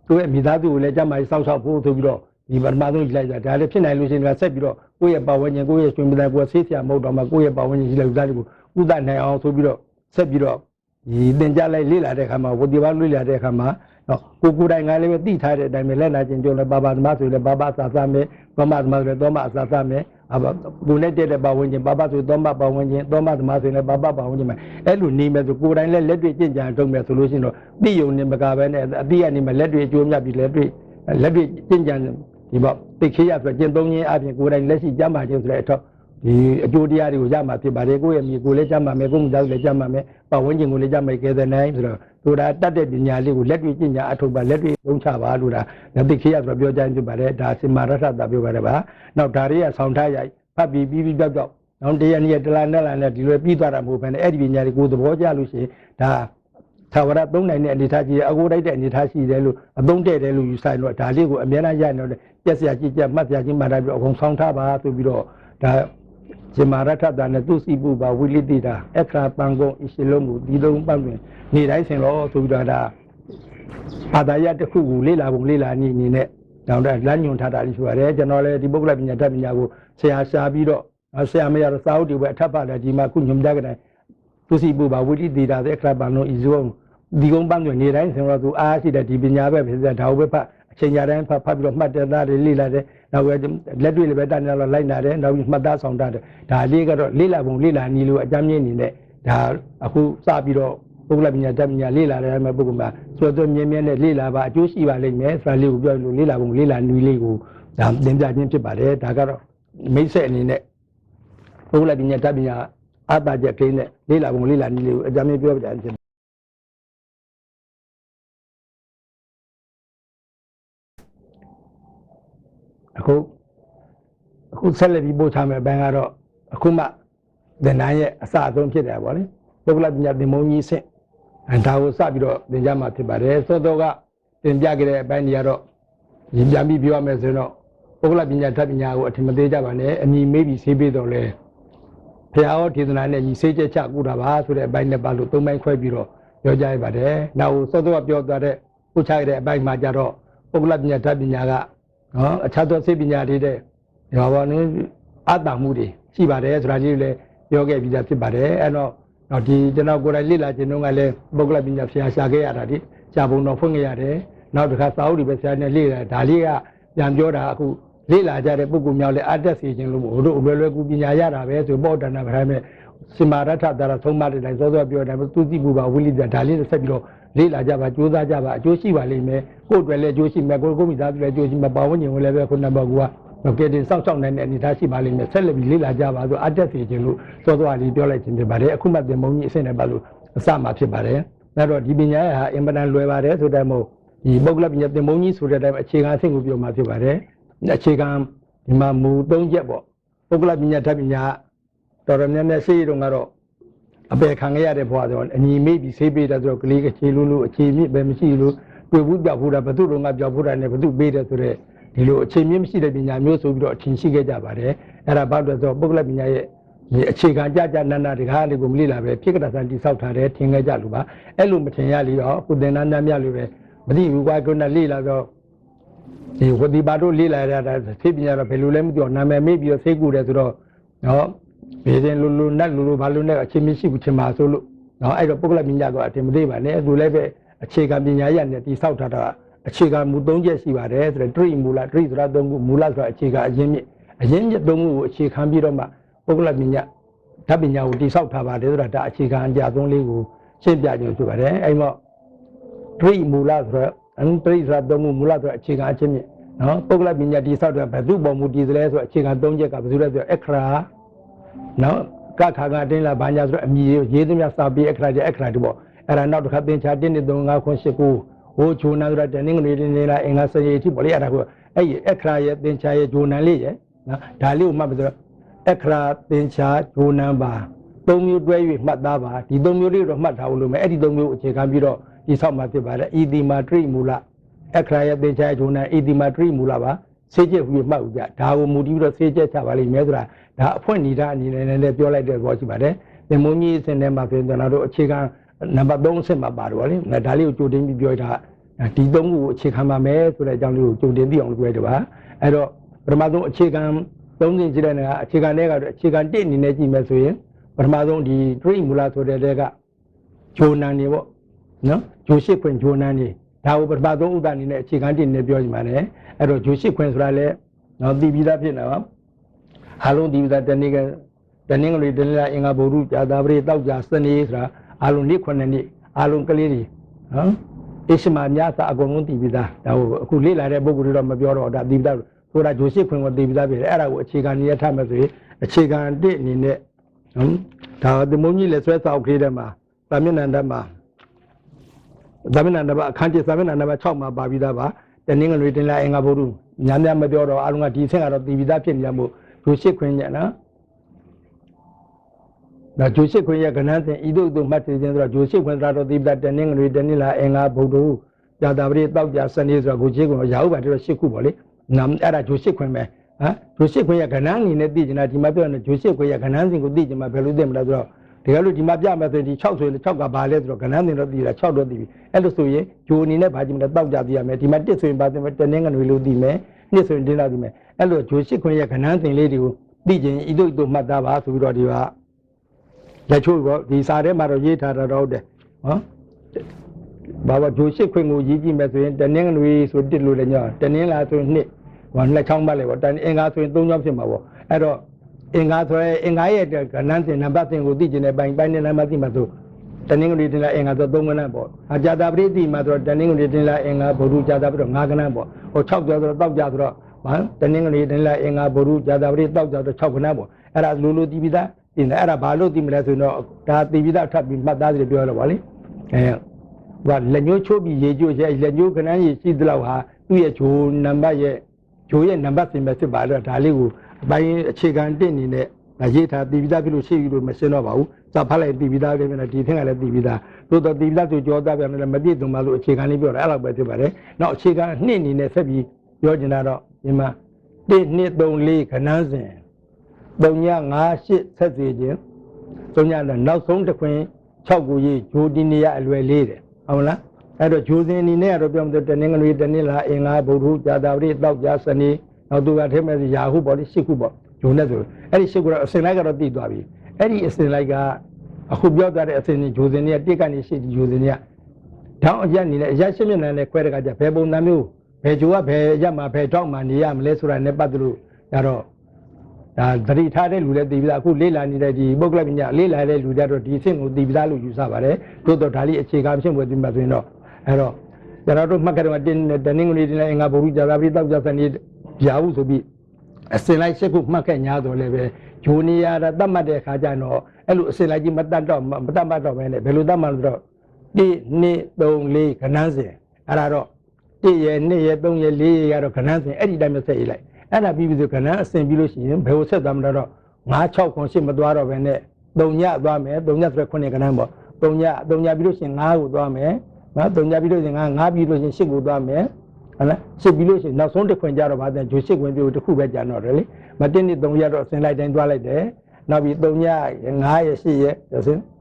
သူ့ရဲ့မိသားစုကိုလည်းကြမ်းမာစောင့်ရှောက်ဖို့ဆိုပြီးတော့ဒီပထမဆုံးလိုက်တာဒါလည်းဖြစ်နိုင်လို့ရှိရင်ဆက်ပြီးတော့ကိုယ့်ရဲ့ပါဝင်ခြင်းကိုယ့်ရဲ့ရှင်ပဒကိုဆေးဆရာမဟုတ်တော့မှကိုယ့်ရဲ့ပါဝင်ခြင်းရှိလိုက်ဥဒ္ဒါကိုဥဒ္ဒနိုင်အောင်ဆိုပြီးတော့ဆက်ပြီးတော့ဒီသင်ကြားလိုက်လေ့လာတဲ့အခါမှာဝတိဘာလေ့လာတဲ့အခါမှာနော်ကိုယ်တိုင်ငါလည်းပဲသိထားတဲ့အတိုင်းပဲလက်လာခြင်းကြုံလဲဘာဘာသမားဆိုလဲဘာဘာအစာစားမယ်ဘာမသမားဆိုလဲသောမအစာစားမယ်ကိုယ်နဲ့တည့်တဲ့ပါဝင်ခြင်းဘာဘာဆိုသောမပါဝင်ခြင်းသောမသမားဆိုလဲဘာဘာပါဝင်ခြင်းမယ်အဲ့လိုနေမယ်ဆိုကိုယ်တိုင်လည်းလက်တွေ့ကျင့်ကြံထုတ်မယ်ဆိုလို့ရှိရင်တော့သိယုံနေမကပဲနဲ့အတိအနေမှာလက်တွေ့အကျိုးမြတ်ပြီးလက်တွေ့ကျင့်ကြံဒီပေါ့သိခေရဆိုကျင့်သုံးခြင်းအပြင်ကိုယ်တိုင်လက်ရှိကြမ်းပါခြင်းဆိုတဲ့အထောက်ဒီအကျိုးတရားတွေကိုရမှာဖြစ်ပါတယ်ကိုယ့်ရဲ့မြေကိုယ်လည်းကြမ်းပါမယ်ကိုယ်မှုသားလည်းကြမ်းပါမယ်ပတ်ဝန်းကျင်ကိုလည်းကြမ်းမယ်ကဲတဲ့နိုင်ဆိုတော့ဆိုတာတတ်တဲ့ပညာလေးကိုလက်တွေ့ကျင့်ကြံအထောက်ပါလက်တွေ့သုံးချပါလို့ဒါသိခေရဆိုပြောကြဖြစ်ပါတယ်ဒါစင်မာရထတာပြောပါတယ်ပါနောက်ဒါတွေကဆောင်းထားရိုက်ဖတ်ပြီးပြောက်နောက်တရနေ့တလားနဲ့ဒီလိုပြီးသွားတာမဟုတ်ဘဲနဲ့အဲ့ဒီပညာတွေကိုသဘောကျလို့ရှိရင်ဒါသာဝရသုံးနိုင်တဲ့အနေထားကြီးအကိုတိုက်တဲ့အနေထားရှိတယ်လို့အသုံးတဲ့တယ်လို့ယူဆိုင်တော့ဒါလေးကိုအများအားရနေတော့ပြက်စရာကြည့်ကြမှတ်စရာချင်းမှတ်ထားပြီးအကုန်ဆောင်းထားပါဆိုပြီးတော့ဒါဇေမာရထတာနဲ့သူစီပုပါဝိလိတိတာအခရာပံကုံအရှိလုံးကိုဒီလုံးပတ်တွင်နေတိုင်းဆင်လို့ဆိုပြီးတော့ဒါဘာသာရပ်တစ်ခုကိုလေ့လာပုံလေ့လာနည်းအနေနဲ့တော့လမ်းညွှန်ထားတာလေးဆိုရတယ်ကျွန်တော်လည်းဒီပုဂ္ဂလပညာတတ်ပညာကိုဆရာရှားပြီးတော့ဆရာမရတော့စာအုပ်တွေပဲအထပ်ပါတယ်ဒီမှာခုညွှန်ပြကြတယ်သူစီပုပါဝိလိတိတာတဲ့အခရာပံလုံးဤစုံဒီကုန်းပန်းတွင်နေတိုင်းဆင်တော့သူအားရှိတဲ့ဒီပညာပဲဖြစ်တဲ့ဒါကိုပဲဖတ်အချိန်ရတိုင်းဖတ်ပြီးတော့မှတ်တဲ့သားတွေလေ့လာတယ်နောက်ပဲလက်တွေ့လည်းပဲတန်းတော့လိုက်နာတယ်နောက်ပြီးမှတ်သားဆောင်တတ်တယ်ဒါလေးကတော့လေ့လာပုံလေ့လာနည်းလို့အကြမ်းမြင့်နေနဲ့ဒါအခုစပြီးတော့ပုဂ္ဂလပညာတတ်ပညာလေ့လာတဲ့မှာပုဂ္ဂိုလ်မှာဆိုတော့မြင်းနဲ့လေ့လာပါအကျိုးရှိပါလိမ့်မယ်ဆိုတာလေးကိုပြောလို့လေ့လာပုံလေ့လာနည်းလေးကိုဒါသင်ပြခြင်းဖြစ်ပါတယ်ဒါကတော့မိတ်ဆက်အနေနဲ့ပုဂ္ဂလပညာတတ်ပညာအတ္တချက်ကိန်းနဲ့လေ့လာပုံလေ့လာနည်းလေးကိုအကြမ်းမြင့်ပြောပြတယ်အခုဆက်လက်ပြီးပို့ချမယ်အပိုင်းကတော့အခုမှသင်တန်းရဲ့အစအဆုံးဖြစ်တယ်ပေါ့လေပုဂ္ဂလပညာသင်မုံကြီးဆင့်ဒါကိုစပြီးတော့သင်ကြမှာဖြစ်ပါတယ်စောစောကသင်ပြခဲ့တဲ့အပိုင်းတွေကတော့ဒီပြန်ပြီးပြောရမယ်ဆိုတော့ပုဂ္ဂလပညာတတ်ပညာကိုအထင်မသေးကြပါနဲ့အမိမေးပြီးဆေးပေးတော့လဲဘုရားဟောဒေသနာနဲ့ညီဆေးချက်ချကူတာပါဆိုတဲ့အပိုင်းနဲ့ပါလို့သုံးပိုင်းခွဲပြီးတော့ပြောကြရပါတယ်နောက်စောစောကပြောသွားတဲ့ပို့ချခဲ့တဲ့အပိုင်းမှာကြတော့ပုဂ္ဂလပညာတတ်ပညာကနော်အခြားသောစိတ်ပညာတွေတဲ့ဒါပါနဲ့အတ္တမှုတွေရှိပါတယ်ဆိုတာကြီးလည်းပြောခဲ့ပြီးသားဖြစ်ပါတယ်အဲ့တော့ဒီကျွန်တော်ကိုယ်တိုင်လေ့လာခြင်းတော့ကလည်းပုဂ္ဂလပညာဆရာရှာခဲ့ရတာဒီရှားပုံတော့ဖွင့်ခဲ့ရတယ်နောက်တစ်ခါစာအုပ်တွေပဲဆရာနဲ့လေ့လာဒါလေးကပ ပြန်ပြောတာအခုလေ့လာကြတဲ့ပုဂ္ဂိုလ်များလည်းအတက်စီခြင်းလို့ဟိုတို့လွယ်လွယ်ကူပညာရတာပဲဆိုပေါ့တဏ္ဍဗရမဲ့စမာရထတာသုံးပါးတဲ့တိုင်းစောစောပြောတယ်သူသိမှုပါဝိလိတဒါလေးဆက်ပြီးတော့လေ့လာကြပါကြိုးစားကြပါအကျိုးရှိပါလိမ့်မယ်ကိုယ်အတွက်လည်းအကျိုးရှိမယ်ကိုမိသားစုလည်းအကျိုးရှိမယ်ပါဝင်ခြင်းလည်းပဲခုနကကကဲတင်စောင့်ရှောက်နိုင်တဲ့အနေအထားရှိပါလိမ့်မယ်ဆက်လက်ပြီးလေ့လာကြပါဆိုအတက်စီခြင်းလို့စောစောလေးပြောလိုက်ခြင်းဖြစ်ပါတယ်အခုမှသင်မုံကြီးအဆင့်နဲ့ပါလို့အစမှဖြစ်ပါတယ်အဲ့တော့ဒီပညာရဟာအင်မတန်လွယ်ပါတယ်ဆိုတဲ့မို့ဒီပုဂ္ဂလပညာသင်မုံကြီးဆိုတဲ့အတိုင်းအခြေခံအဆင့်ကိုပြောမှဖြစ်ပါတယ်အခြေခံဒီမှာမူ၃ချက်ပေါ့ပုဂ္ဂလပညာဓာတ်ပညာတော်တော်များများရှိရတော့ကတော့အပေခံရတဲ့ဘဝဆိုအညီမေ့ပြီးဆေးပေးတယ်ဆိုတော့ကလေးအခြေလို့အခြေမြင့်ပဲမရှိလို့တွေ့ဘူးပြောက်ဘူးတာဘသူတို့ကပြောက်ဘူးတာနဲ့ဘသူပေးတယ်ဆိုတော့ဒီလိုအခြေမြင့်မရှိတဲ့ပညာမျိုးဆိုပြီးတော့အထင်ရှိခဲ့ကြပါတယ်အဲ့ဒါဘာလို့လဲဆိုတော့ပုဂ္ဂလပညာရဲ့ဒီအခြေခံကြနန္ဒတကားလေးကိုမလိလာပဲဖြစ်ကတာစံတိဆောက်ထားတယ်ထင်ခဲ့ကြလို့ပါအဲ့လိုမထင်ရလေတော့အခုသင်္นานများများလို့ပဲမသိဘူးကွာခုနလိလာတော့ဒီဝတိပါတို့လိလာရတာသိပညာတော့ဘယ်လိုလဲမသိတော့နာမည်မေ့ပြီးတော့သိကူတယ်ဆိုတော့နော်ဘေးစင်လူနတ်လူဘာလို့နဲ့အခြေမရှိဘူးထင်ပါဆိုလို့နော်အဲ့တော့ပုဂ္ဂလပညာကအတင်မသိပါနဲ့အခုလည်းပဲအခြေခံပညာရနဲ့တိဆောက်ထားတာအခြေခံမူ၃ချက်ရှိပါတယ်ဆိုတော့တရိမူလတရိဆိုတာ၃ခုမူလဆိုတာအခြေခံအရင်းမြစ်၃ခုကိုအခြေခံပြီးတော့မှပုဂ္ဂလပညာဓာတ်ပညာကိုတိဆောက်ထားပါတယ်ဆိုတာဒါအခြေခံအကြဆုံးလေးကိုရှင်းပြခြင်းဖြစ်ပါတယ်အဲ့တော့တရိမူလဆိုတော့တရိဆိုတာ၃ခုမူလဆိုတာအခြေခံအချင်းမြစ်နော်ပုဂ္ဂလပညာတိဆောက်တဲ့ဘယ်သူ့ပေါ်မူတည်သလဲဆိုတော့အခြေခံ၃ချက်ကဘယ်သူလဲဆိုတော့အခရာနော်ကခါကတင်းလာဘာညာဆိုတော့အမည်ရေးသမျှစာပေအခရာတွေပေါ့အဲ့ဒါနောက်တစ်ခါသင်္ချာ1 2 3 5 9 10 9ဟိုဂျိုနန်ဆိုတော့တနင်္ဂနွေနေ့လာအင်္ဂါစရေအထိပေါ့လေအဲ့ဒါကိုအဲ့ဒီအခရာရဲ့သင်္ချာရဲ့ဂျိုနန်လေးရဲ့နော်ဒါလေးကိုမှတ်ပြီးဆိုတော့အခရာသင်္ချာဂျိုနန်ပါ၃မျိုးတွဲ၍မှတ်သားပါဒီ၃မျိုးလေးတော့မှတ်ထားလို့မယ်အဲ့ဒီ၃မျိုးအခြေခံပြီးတော့ဒီဆောက်မှဖြစ်ပါတယ်ဤဒီမာတရိမူလအခရာရဲ့သင်္ချာဂျိုနန်ဤဒီမာတရိမူလပါစေချက်ဟူမှတ်ဦးကြဒါကိုမူတည်ပြီးတော့စေချက်ချပါလိမ့်မယ်ဆိုတာဒါအဖွင့်နေတာအနေနဲ့လည်းပြောလိုက်တဲ့ဘောရှိပါတယ်သင်္မုံကြီးအစဉ်ထဲမှာပြင်ကျွန်တော်တို့အခြေခံနံပါတ်3အဆင့်မှာပါတယ်ဗောလေဒါလေးကိုကြိုတင်ပြီးပြောတာဒီ3ခုကိုအခြေခံပါမယ်ဆိုတဲ့အကြောင်းလေးကိုကြိုတင်သိအောင်ပြောရပါအဲ့တော့ပထမဆုံးအခြေခံ3ဆင့်ရှိတဲ့နေရာအခြေခံတွေကအခြေခံ1အနေနဲ့ကြည့်မယ်ဆိုရင်ပထမဆုံးဒီတရိမူလဆိုတဲ့တဲကဂျိုနန်နေပေါ့နော်ဂျိုရှိခွင်ဂျိုနန်နေဒါကိုပထမဆုံးဥဒ္ဒအနေနဲ့အခြေခံ1နဲ့ပြောကြပါမယ်အဲ့တော့ဂျိုရှိခွင်ဆိုတာလည်းနော်သိပြီးသားဖြစ်နေပါအားလုံးဒီတနေ့ကတနင်္ဂနွေတနင်္လာအင်္ဂါဗုဒ္ဓကြာသပတေးတောက်ကြစနေဆိုတာအားလုံးနေ့9နေ့အားလုံးကလေးတွေနော်အစ္စမာများသာအကုန်လုံးတည်ပြီးသားဒါကိုအခုလေ့လာတဲ့ပုဂ္ဂိုလ်တွေတော့မပြောတော့ဒါတည်ပြီးသားဆိုတာဂျိုရှိခွင်ကိုတည်ပြီးသားဖြစ်တယ်အဲ့ဒါကိုအခြေခံနေရထားမယ်ဆိုရင်အခြေခံ1အနေနဲ့ဒါသမုံကြီးလက်ဆွဲစောက်ခေးတဲ့မှာသာမျက်နှာတက်မှာသာမျက်နှာတက်အခန်းကျသာမျက်နှာတက်6မှာပါပြီးသားပါတနင်္ဂနွေတင်လာအင်္ဂါဗုဒ္ဓညများမပြောတော့အားလုံးကဒီဆင့်ကတော့တည်ပြီးသားဖြစ်နေမှာမို့ဂျိုရှိခွင်ညနော်ဒါဂျိုရှိခွင်ရဲ့ကဏ္ဍစဉ်ဤသို့မှတ်သိခြင်းဆိုတော့ဂျိုရှိခွင်ဆိုတာတော့ဒီပြတနင်္ဂနွေတနင်္လာအင်္ဂါဗုဒ္ဓကြာသပတေးတောက်ကြစနေဆိုတော့ဂျိုရှိခွင်ရာဟုပါတော့8ခုပေါ့လေနာမ်အဲ့ဒါဂျိုရှိခွင်ပဲဂျိုရှိခွင်ရဲ့ကဏ္ဍအနေနဲ့သိချင်တာဒီမှာပြောနေဂျိုရှိခွင်ရဲ့ကဏ္ဍစဉ်ကိုသိချင်မှာဘယ်လိုသိမလဲဆိုတော့ဒီကလို့ဒီမှာပြမယ်ဆိုရင်ဒီ6ဆိုရင်6ကဘာလဲဆိုတော့ကဏ္ဍစဉ်တော့သိတာ6တော့သိပြီအဲ့လိုဆိုရင်ဂျိုအနေနဲ့ဘာကြည့်မလဲတောက်ကြသိရမယ်ဒီမှာ1ဆိုရင်ဘာသိမလဲတနင်္ဂနွေလို့သိမယ်2ဆိုရင်တင်းလာသိမယ်အဲ့လိုဂျိုရှိခွင်ရဲ့ကဏ္ဍစဉ်လေးတွေကိုသိချင်ဤသို့မှတ်သားပါဆိုပြီးတော့ဒီကလက်ချိုးတော့ဒီစာထဲမှာတော့ရေးထားတာတော့ဟုတ်တယ်နော်ဘာဝဂျိုရှိခွင်ကိုရေးကြည့်မယ်ဆိုရင်တနင်္ဂနွေဆို1လို့လည်းညောတနင်္လာဆိုရင်2ဟော2ချောင်းပါလေပေါ့တန်အင်္ဂါဆိုရင်3ချောင်းဖြစ်မှာပေါ့အဲ့တော့အင်္ဂါဆိုရင်အင်္ဂါရဲ့ကဏ္ဍစဉ်နံပါတ်စဉ်ကိုသိချင်တဲ့ပိုင်းနဲ့နံပါတ်သိမှာဆိုတနင်္ဂနွေတင်လာအင်္ဂါဆို3ကဏ္ဍပေါ့အကြာတာပရိသိမှာဆိုတနင်္ဂနွေတင်လာအင်္ဂါဗုဒ္ဓကြာတာပြီးတော့5ကဏ္ဍပေါ့ဟို6ကျော်ဆိုတော့တောက်ကြဆိုတော့ဘာတနင်္ဂနွေတင်လာအင်္ဂါဗုဒ္ဓကြာတာပရိတောက်ကြဆို6ကဏ္ဍပေါ့အဲ့ဒါလိုတည်ပြီးသားဒီအဲ့ဒါဘာလို့သိမလဲဆိုတော့ဒါတည်ပြီးသားထပ်ပြီးမှတ်သားစီပြောရတော့ဗောလေဟိုလက်ညှိုးချိုးပြီးရေချိုးရဲ့လက်ညှိုးခဏကြီးရှိသလောက်ဟာသူ့ရဲ့ဂျိုနံပါတ်ရဲ့ဂျိုရဲ့နံပါတ်စဉ်ပဲဖြစ်ပါတော့ဒါလေးကိုအပိုင်းအခြေခံ1အနေနဲ့ရေးထားတည်ပြီးသားဖြစ်လို့ရှိပြီလို့မရှင်းတော့ပါဘူးစာဖတ်လိုက်တည်ပြီးသားလေးပဲဒီထက်ကလည်းတည်ပြီးသားသို့တော့တည်ပြီးသားဆိုကြောသားပြန်လည်းမပြည့်စုံပါလို့အခြေခံလေးပြောတာအဲ့လောက်ပဲဖြစ်ပါတယ်နောက်အခြေခံ2အနေနဲ့ဆက်ပြီးပြောချင်တာတော့ဒီမှာ1 2 3 4ခဏစဉ်3ည5 8ဆက်စီခြင်း3ညလည်းနောက်ဆုံးတစ်ခွင်6ကိုရေးဂျိုဒီနီယာအလွယ်လေးတယ်ဟုတ်မလားအဲ့တော့ဂျိုစင်အနေနဲ့ကတော့ပြောမှတနင်္ဂနွေတနင်္လာအင်္ဂါဗုဒ္ဓကြာသပတေးတောက်ကြစနေနောက်သူကထဲမဲ့ရာဟုပေါ့လေ8ခုပေါ့ဂျိုနဲ့ဆိုအဲ့ဒီ8ခုတော့အစင်လိုက်ကတော့တည်သွားပြီအဲ့ဒီအစင်လိုက်ကအခုပြောသွားတဲ့အစင်ဂျိုစင်တွေက1ကနေ8ဒီဂျိုစင်တွေကတောင်းအရက်အနေနဲ့အရက်8မျက်နှာနဲ့ခွဲတဲ့ကကြဘယ်ပုံစံမျိုး ဘယ်ဂျိုကဘယ်ရက်မှာဘယ်တော့မှနေရမလဲဆိုတာနဲ့ပတ်သက်လို့ဒါတော့ဒါသတိထားတဲ့လူလည်းသိပြီးသားအခုလေးလာနေတဲ့ဒီပုဂ္ဂလပညာလေးလာတဲ့လူတွေတော့ဒီအဆင့်ကိုသိပြီးသားလို့ယူဆပါတယ်သို့တော့ဒါလေးအခြေခံဖြစ်ဝင်ပြီးမှဆိုရင်တော့အဲ့တော့ကျွန်တော်တို့မှတ်ကြတော့တင်းတနင်္ဂနွေတင်လည်းအင်္ဂါဗုဒ္ဓကြာသပတေးတောက်ကြစနေရာဟုဆိုပြီးအစင်လိုက်ရှစ်ခုမှတ်ခဲ့ညာတော့လည်းပဲဂျိုနီယာတတ်မှတ်တဲ့အခါကျတော့အဲ့လိုအစင်လိုက်ကြီးမတတ်တော့မတတ်မှတ်တော့ပဲနဲ့ဘယ်လိုတတ်မှတ်လို့တော့1 2 3 4ခဏန်းစဉ်အဲ့ဒါတော့1ရက်2ရက်3ရက်4ရက်ရတော့ခဏန်းစဉ်အဲ့ဒီတိုင်းပဲဆက်ရေးလိုက်အဲ့ဒါပြီးပြီဆိုခဏန်းအစင်ပြီးလို့ရှိရင်ဘယ်ကိုဆက်သွားမလဲတော့9 6ခွန်8မသွားတော့ပဲနဲ့3ညသွားမယ်3ညဆိုတော့9ခဏန်းပေါ့3ညပြီးလို့ရှိရင်9ကိုသွားမယ်နော်3ညပြီးလို့ရှိရင်9ပြီးလို့ရှိရင်8ကိုသွားမယ်ဟုတ်လား8ပြီးလို့ရှိရင်နောက်ဆုံးတစ်ခွင်ကြတော့ဗာတဲ့ဂျို8ခွင်ပြိုတစ်ခုပဲကြာတော့တယ်လေမတင်နေ3ရက်တော့ဆင်လိုက်တိုင်းသွားလိုက်တယ်နောက်ပြီး3ည9ရက်8ရက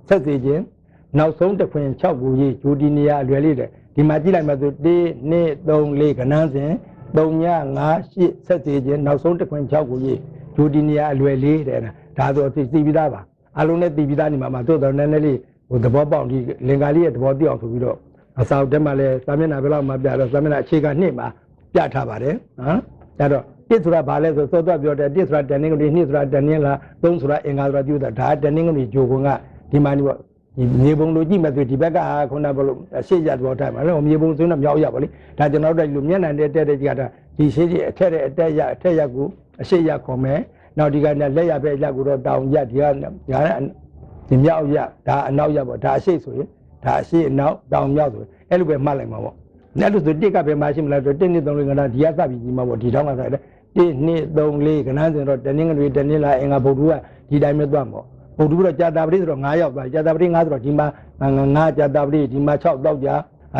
်ဆက်စီခြင်းနောက်ဆုံးတစ်ခွင်6ကိုရေးဂျိုဒီနီယာအလွယ်လေးတယ်ဒီမှာကြည့်လိုက်မှဆို1 2 3 4ခဏန်းစဉ်3ည9 8ဆက်စီခြင်းနောက်ဆုံးတစ်ခွင်6ကိုရေးဂျိုဒီနီယာအလွယ်လေးတဲ့ဒါဆိုသိပြီးသားပါအလုံးနဲ့သိပြီးသားနေမှာတို့တော့နည်းနည်းလေးဟိုသဘောပေါက်ဒီလင်္ကာလေးရဲ့သဘောပြောက်ဆိုပြီးတော့အစာတက်မှလည်းသာမျက်နှာဘယ်လောက်မှပြတော့သာမျက်နှာအခြေခံ2မှာပြထားပါတယ်နော်ဒါတော့1ဆိုတာဘာလဲဆိုစောတော့ပြောတယ်1ဆိုတာတန်နင်းကလေး2ဆိုတာတန်နင်းလား3ဆိုတာအင်္ဂါဆိုတာပြုတာဒါတန်နင်းကလေးဂျိုကွန်ကဒီမှာဒီပေါ့ဒီမြေပုံလိုကြည့်မှဆိုဒီဘက်ကခုနကဘလို့အရှိရသဘောထားမှာနော်မြေပုံဆိုတော့မြောက်ရပါလိဒါကျွန်တော်တို့လူမျက်နှာနဲ့တက်တဲ့ကြီးကဒီရှိကြီးအထက်တဲ့အတက်ရကိုအရှိရခေါ်မယ်နောက်ဒီကနေ့လက်ရပဲရက်ကိုတော့တောင်ရက်ဒီကဒီမြောက်ရဒါအနောက်ရပေါ့ဒါအရှိဆိုရင်ဒါအရှိအနောက်တောင်မြောက်ဆိုအဲ့လိုပဲမှတ်လိုက်မှာပေါ့အဲ့လိုဆိုတစ်ကပဲမရှိမလားဆို1 2 3 4ခဏဒီကစပြီးကြီးမှာပေါ့ဒီတောင်းကဆိုတယ်1 2 3 4ခဏဆိုတော့တနင်္ဂနွေတနင်္လာအင်္ဂါဗုဒ္ဓကဒီတိုင်းပဲသွားမှာဗုဒ္ဓကတော့ကြာတာပတိဆိုတော့9ရောက်သွားကြာတာပတိ9ဆိုတော့ဒီမှာ9ကြာတာပတိဒီမှာ6တောက်ကြာ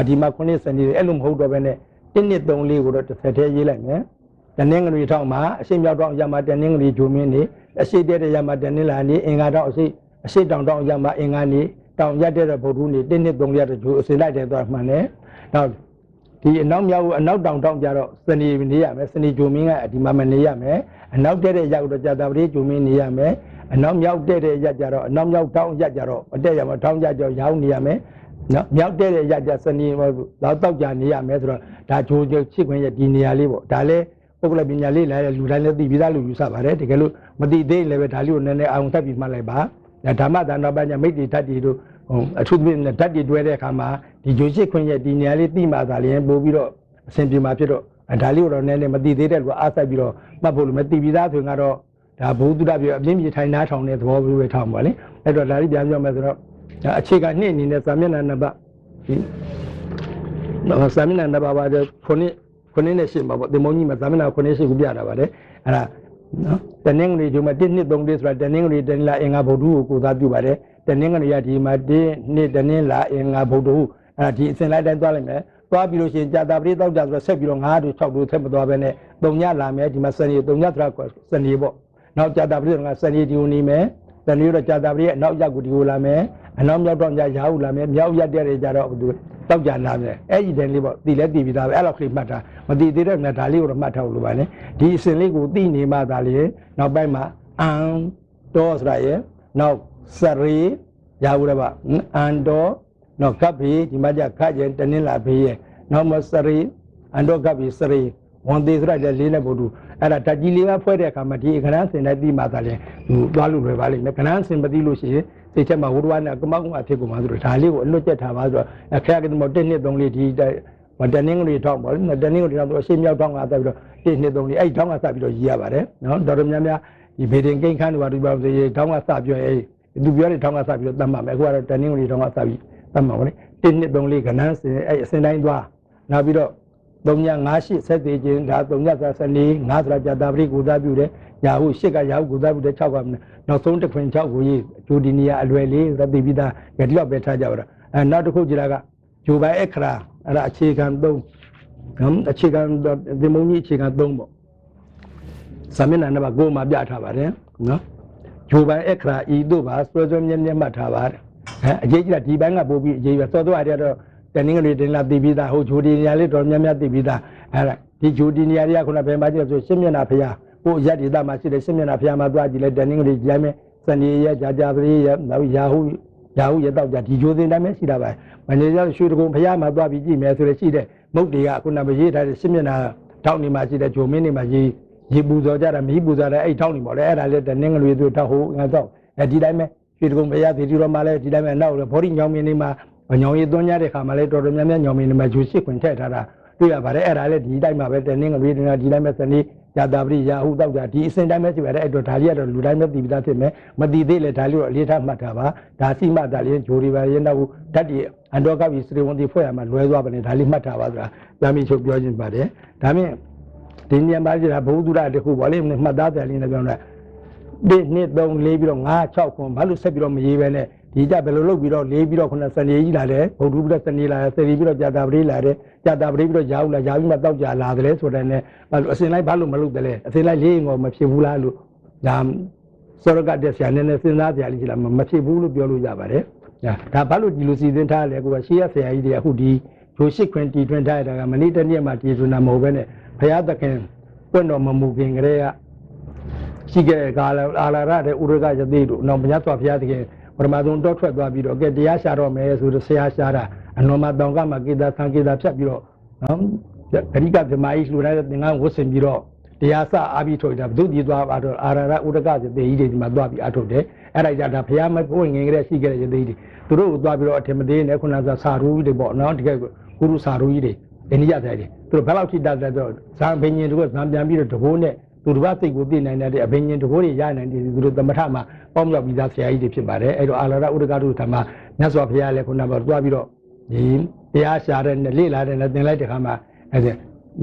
ဒီမှာ9စနေအဲ့လိုမဟုတ်တော့ပဲနဲ့1 2 3 4ကိုတော့တစ်ဆက်တည်းရေးလိုက်မယ်တနင်္ဂနွေထောက်မှာအရှိမြောက်တော့ရမှာတနင်္ဂနွေဂျိုမင်းနေအရှိတဲ့ရမှာတနင်္လာနေအင်္ဂါတော့အရှိတောင်တော့ရမှာအင်္ဂါနေတောင်ရက်တဲ့ဗုဒ္ဓနေ1 2 3ရက်တော့ဂျိုအစင်လိုက်တယ်သွားမှန်တယ်နောက်ဒီအနောက်မြောက်အနောက်တောင်ကြတော့စနေနေရမယ်စနေဂျိုမင်းကဒီမှာမနေရမယ်အနောက်တဲ့ရက်တော့ကြာတာပတိဂျိုမင်းနေရမယ်အနောက်မြောက်တဲ့ရက်ကြတော့အနောက်မြောက်တောင်ရက်ကြတော့အတက်ရမှာတောင်ကြကြောရောင်းနေရမယ်နော်မြောက်တဲ့ရက်ကြစနေတော့တောက်ကြနေရမယ်ဆိုတော့ဒါဂျိုချစ်ခွင့်ရဒီနေရာလေးပေါ့ဒါလည်းပုဂ္ဂလပညာလေးလာတဲ့လူတိုင်းလည်းသိပြီးသားလူယူဆပါတယ်တကယ်လို့မသိသေးလည်းပဲဒါလေးကိုနည်းနည်းအောင်ဆက်ပြီးမှတ်လိုက်ပါဓမ္မသန္တာပညာမိတ်တိဓာတ်တွေတို့အထူးသဖြင့်ဓာတ်တွေတွဲတဲ့အခါမှာဒီဂျိုချစ်ခွင့်ရဒီနေရာလေးသိမှသာလျှင်ပို့ပြီးတော့အဆင်ပြေမှာဖြစ်တော့ဒါလေးကိုတော့နည်းနည်းမသိသေးတဲ့လူကအားစိုက်ပြီးတော့မှတ်ဖို့လို့မသိပြီးသားဆိုရင်ကတော့ဒါဘုသူတပြအပြင်းပြေထိုင်နားထောင်တဲ့သဘောမျိုးပဲထောင်ပါလေအဲ့တော့ဒါလေးပြန်ပြောမယ်ဆိုတော့အခြေခံနှစ်အနေနဲ့သာမျက်နှာနှစ်ပတ်ဒီသာမျက်နှာနှစ်ပတ်ပါတဲ့ခုနှစ်နဲ့ရှင်းပါပေါ့ဒီမုံကြီးမှာသာမျက်နှာခုနှစ်ရှင်းကိုပြတာပါတယ်အဲ့ဒါနော်တနင်္ဂနွေဒီမှာ1 2 3 4ဆိုတာတနင်္ဂနွေတနင်္လာအင်္ဂါဗုဒ္ဓကိုသာပြုပါတယ်တနင်္ဂနွေရဒီမှာ1 2တနင်္လာအင်္ဂါဗုဒ္ဓအဲ့ဒါဒီအစဉ်လိုက်တိုင်းသွားလိုက်မယ်သွားပြီးလို့ရှိရင်ကြာတာပရိတောက်ကြဆိုတော့ဆက်ပြီးတော့9တို့6တို့ထက်မသွားဘဲနဲ့3ညလာမယ်ဒီမှာစနေ3ညဆိုတာစနေပေါ့နောက်ကြာတာပရိကစနေဒီကိုနေမယ်စနေတော့ကြာတာပရိအနောက်ရက်ကိုဒီကိုလာမယ်အနောက်မြောက်တော့ညရာဟုလာမယ်မြောက်ရက်တဲ့ကြတော့တောက်ကြလာမယ်အဲ့ဒီတည်းလေးပေါ့သိလဲသိပြီးသားပဲအဲ့လောက်ခလေးမှတ်တာမသိသေးတဲ့မြတ်ဒါလေးကိုတော့မှတ်ထားလို့ပါနဲ့ဒီအစဉ်လေးကိုသိနေမှသာလေနောက်ပိုင်းမှာအန်တော်ဆိုတာရဲ့နောက်စရီရာဟုလည်းပါအန်တော်နောက်ကပ်ပြီဒီမှာကြခကျင်တနင်္လာဘေးရဲ့နောက်မစရီအန်တော်ကပ်ပြီစရီဝန်သေးဆိုတဲ့လေးနဲ့ဘုဒ္ဓအဲ့ဒါဓာတ်ကြီးလေးကဖွဲတဲ့အခါမှာဒီခဏန်းစင်တိုင်းပြီးမှသာလေသွားလို့လွယ်ပါလိမ့်မယ်ခဏန်းစင်မသိလို့ရှိရင်စိတ်ထဲမှာဝရဝနဲ့ကမောက်အဖြစ်ကိုမှဆိုတော့ဒါလေးကိုအလွတ်ကျက်ထားပါဆိုတော့အခက်အခဲတော့1 2 3လေးဒီတနင်္ဂနွေထောက်ပါလိမ့်မယ်တနင်္ဂနွေထောက်တော့အရှင်းမြောက်ထောက်ကတက်ပြီးတော့1 2 3လေးအဲ့ထောက်ကစပြီးတော့ရည်ရပါတယ်နော်တော်တော်များများဒီဗေဒင်ကိန်းခန်းတွေပါဒီပါစေထောက်ကစပြောအဲ့သူပြောတဲ့ထောက်ကစပြီးတော့တတ်မှမယ်အခုကတော့တနင်္ဂနွေထောက်ကစပြီးတတ်မှာပါလေ1 2 3လေးခဏန်းစင်အဲ့အစင်တိုင်းသွားနောက်ပြီးတော့3ည9 8ဆက်သေးခြင်းဒါ3ညစာစနေ9ဆိုတာကြာတာပရိကိုသာပြုတယ်ရာဟု8ကရာဟုကိုသာပြုတယ်6ကနောက်ဆုံးတစ်ခွင်6ကိုရေးဂျိုဒီနီယာအလွယ်လေးသတိပိသားကြတိတော့ပဲထားကြပါတော့နောက်တစ်ခုကြည့်တာကဂျိုဘိုင်အခရာအဲ့ဒါအခြေခံ3အခြေခံဒီမုံကြီးအခြေခံ3ပေါ့စာမျက်နှာနံပါတ်9မှာပြထားပါတယ်နော်ဂျိုဘိုင်အခရာဤတို့ပါစွဲစွဲမြဲမြဲမှတ်ထားပါတယ်အရေးကြီးတာဒီဘိုင်းကပို့ပြီးအရေးပဲစောတော့အဲ့တော့တနင်္ဂနွေတင်လာသိပြီးသားဟိုဂျိုဒီနီယာလေးတော်များများသိပြီးသားအဲ့ဒါဒီဂျိုဒီနီယာတွေကခုနဘယ်မှာကြည့်ဆိုရှင်းမျက်နှာဖျားကိုရက်ဒီသားမှာရှိတဲ့ရှင်းမျက်နှာဖျားမှာသွားကြည့်လဲတနင်္ဂနွေကြိုင်းမဲ့စနေရက်ကြာပရိရက်နောက်ရာဟုရတော့ကြဒီဂျိုစင်တိုင်းပဲရှိတာပါမနေကြရွှေတကုံဖျားမှာသွားပြီးကြည့်မယ်ဆိုရရှိတဲ့ မုတ်တွေကခုနကရေးထားတဲ့စစ်မျက်နှာထောက်နေမှရှိတဲ့ဂျုံမင်းတွေမှာရေပူဇော်ကြတာမီးပူဇော်တဲ့အဲ့ထောက်နေပေါ့လေအဲ့ဒါလည်းတနင်္ဂနွေသူထောက်ဟိုငါတော့ဒီတိုင်းပဲရွှေတကုံဘုရားသေတီတော်မှာလည်းဒီတိုင်းပဲနောက်ဘောရီညောင်မင်းတွေမှာညောင်ရည်သွန်းကြတဲ့ခါမှာလည်းတော်တော်များများညောင်မင်းတွေမှာဂျူရှိခွင်ထည့်ထားတာတွေ့ရပါတယ်အဲ့ဒါလည်းဒီတိုင်းမှာပဲတနင်္ဂနွေဒီတိုင်းပဲစနေရာတာပရိရာဟုတောက်တာဒီအစဉ်တိုင်းပဲရှိပါတယ်အဲ့တော့ဒါကြီးကတော့လူတိုင်းပဲသိပြီးသားဖြစ်မယ်မသိသေးလေဒါလေးတော့အလေးထားမှတ်တာပါဒါစီမတာလေးဂျိုဒီပါရင်တော့ဓာတ်ဒီအန်တော်ကပြီးစရီဝန်ဒီဖွဲ့ရမှာလွဲသွားပါနဲ့ဒါလေးမှတ်ထားပါဆိုတာပြန်ပြီးချုပ်ပြောခြင်းပါတယ်ဒါမြင်ဒီညံပါကြတာဘုဒ္ဓရတခုပေါ့လေမှတ်သားတယ်လေးနဲ့ပြောတော့ဒီနှစ်3 4ပြီးတော့5 6ခွန်ဘာလို့ဆက်ပြီးတော့မရေးပဲနဲ့ဒီကြဘယ်လိုလုပ်ပြီးတော့4ပြီးတော့9စနေကြီးလာတယ်ဘုဒ္ဓပြီးတော့စနေလာတယ်စနေပြီးတော့ကြာတာပရိလာတယ်ကြာတာပရိပြီးတော့ရာဟုလာရာပြီးမှတောက်ကြလာတယ်ဆိုတဲ့နဲ့ဘာလို့အစင်လိုက်ဘာလို့မလုပ်တယ်လဲအစင်လိုက်လေးငေါမဖြစ်ဘူးလားလို့ဒါစောရကတက်ဆရာနဲ့စဉ်းစားကြရလိမ့်လားမဖြစ်ဘူးလို့ပြောလို့ရပါတယ်ဒါဘာလို့ဒီလိုစီစဉ်ထားလဲကိုကရှေးရဆရာကြီးတွေအခုဒီဂျိုရှိခွင်တီထွင်ထားရတာကမနေ့တနေ့မှတီထွင်တာမဟုတ်ပဲနဲ့ဘုရားသခင်ပွင့်တော်မမူခင်ကလေးကရှိခဲ့တဲ့ကာလအာလာရတဲ့ဥရကယသိတို့နောက်မြတ်စွာဘုရားသခင်ပရမသုံးတော့ထွက်သွားပြီးတော့ကဲတရားရှာတော့မယ်ဆိုတော့ဆရာရှာတာအနော်မတောင်ကမှာကေတာဆံကေတာဖြတ်ပြီးတော့နော်ဂရိကဗမာကြီးလှူထားတဲ့သင်္ကန်းဝတ်ဆင်ပြီးတော့တရားစအားပြီးထုတ်တာဘုဒ္ဓကြီးသွားပါတော့အာရရဥဒကယသိကြီးတွေဒီမှာသွားပြီးအထုတ်တယ်အဲ့ဒါကြတာဘုရားမပွင့်ငင်ကလေးရှိခဲ့တဲ့ယသိကြီးတွေသူတို့ကိုသွားပြီးတော့အထင်မသေးနဲ့ခုနကစာရူကြီးတွေပေါ့နော်ဒီကကုရုစာရူကြီးတွေအိန္ဒိယဆိုင်တွေသူတို့ဘယ်လောက်ထိတတ်တယ်တော့ဇံဘိညာဉ်တို့ကဇံပြန်ပြီးတော့တဘိုးနဲ့သူတစ်ပါးစိတ်ကိုသိနိုင်တဲ့အဘိညာဉ်တဘိုးတွေရနိုင်တယ်သူတို့သမထမှာပေါင်းမြောက်ပြီးသားဆရာကြီးတွေဖြစ်ပါတယ်အဲ့တော့အာလာရဥဒကတို့ဓမ္မမြတ်စွာဘုရားလည်းခုနကသွားပြီးတော့ဒီတရားရှာတဲ့နဲ့လေ့လာတဲ့နဲ့သင်လိုက်တဲ့ခါမှာအဲ့ဒါ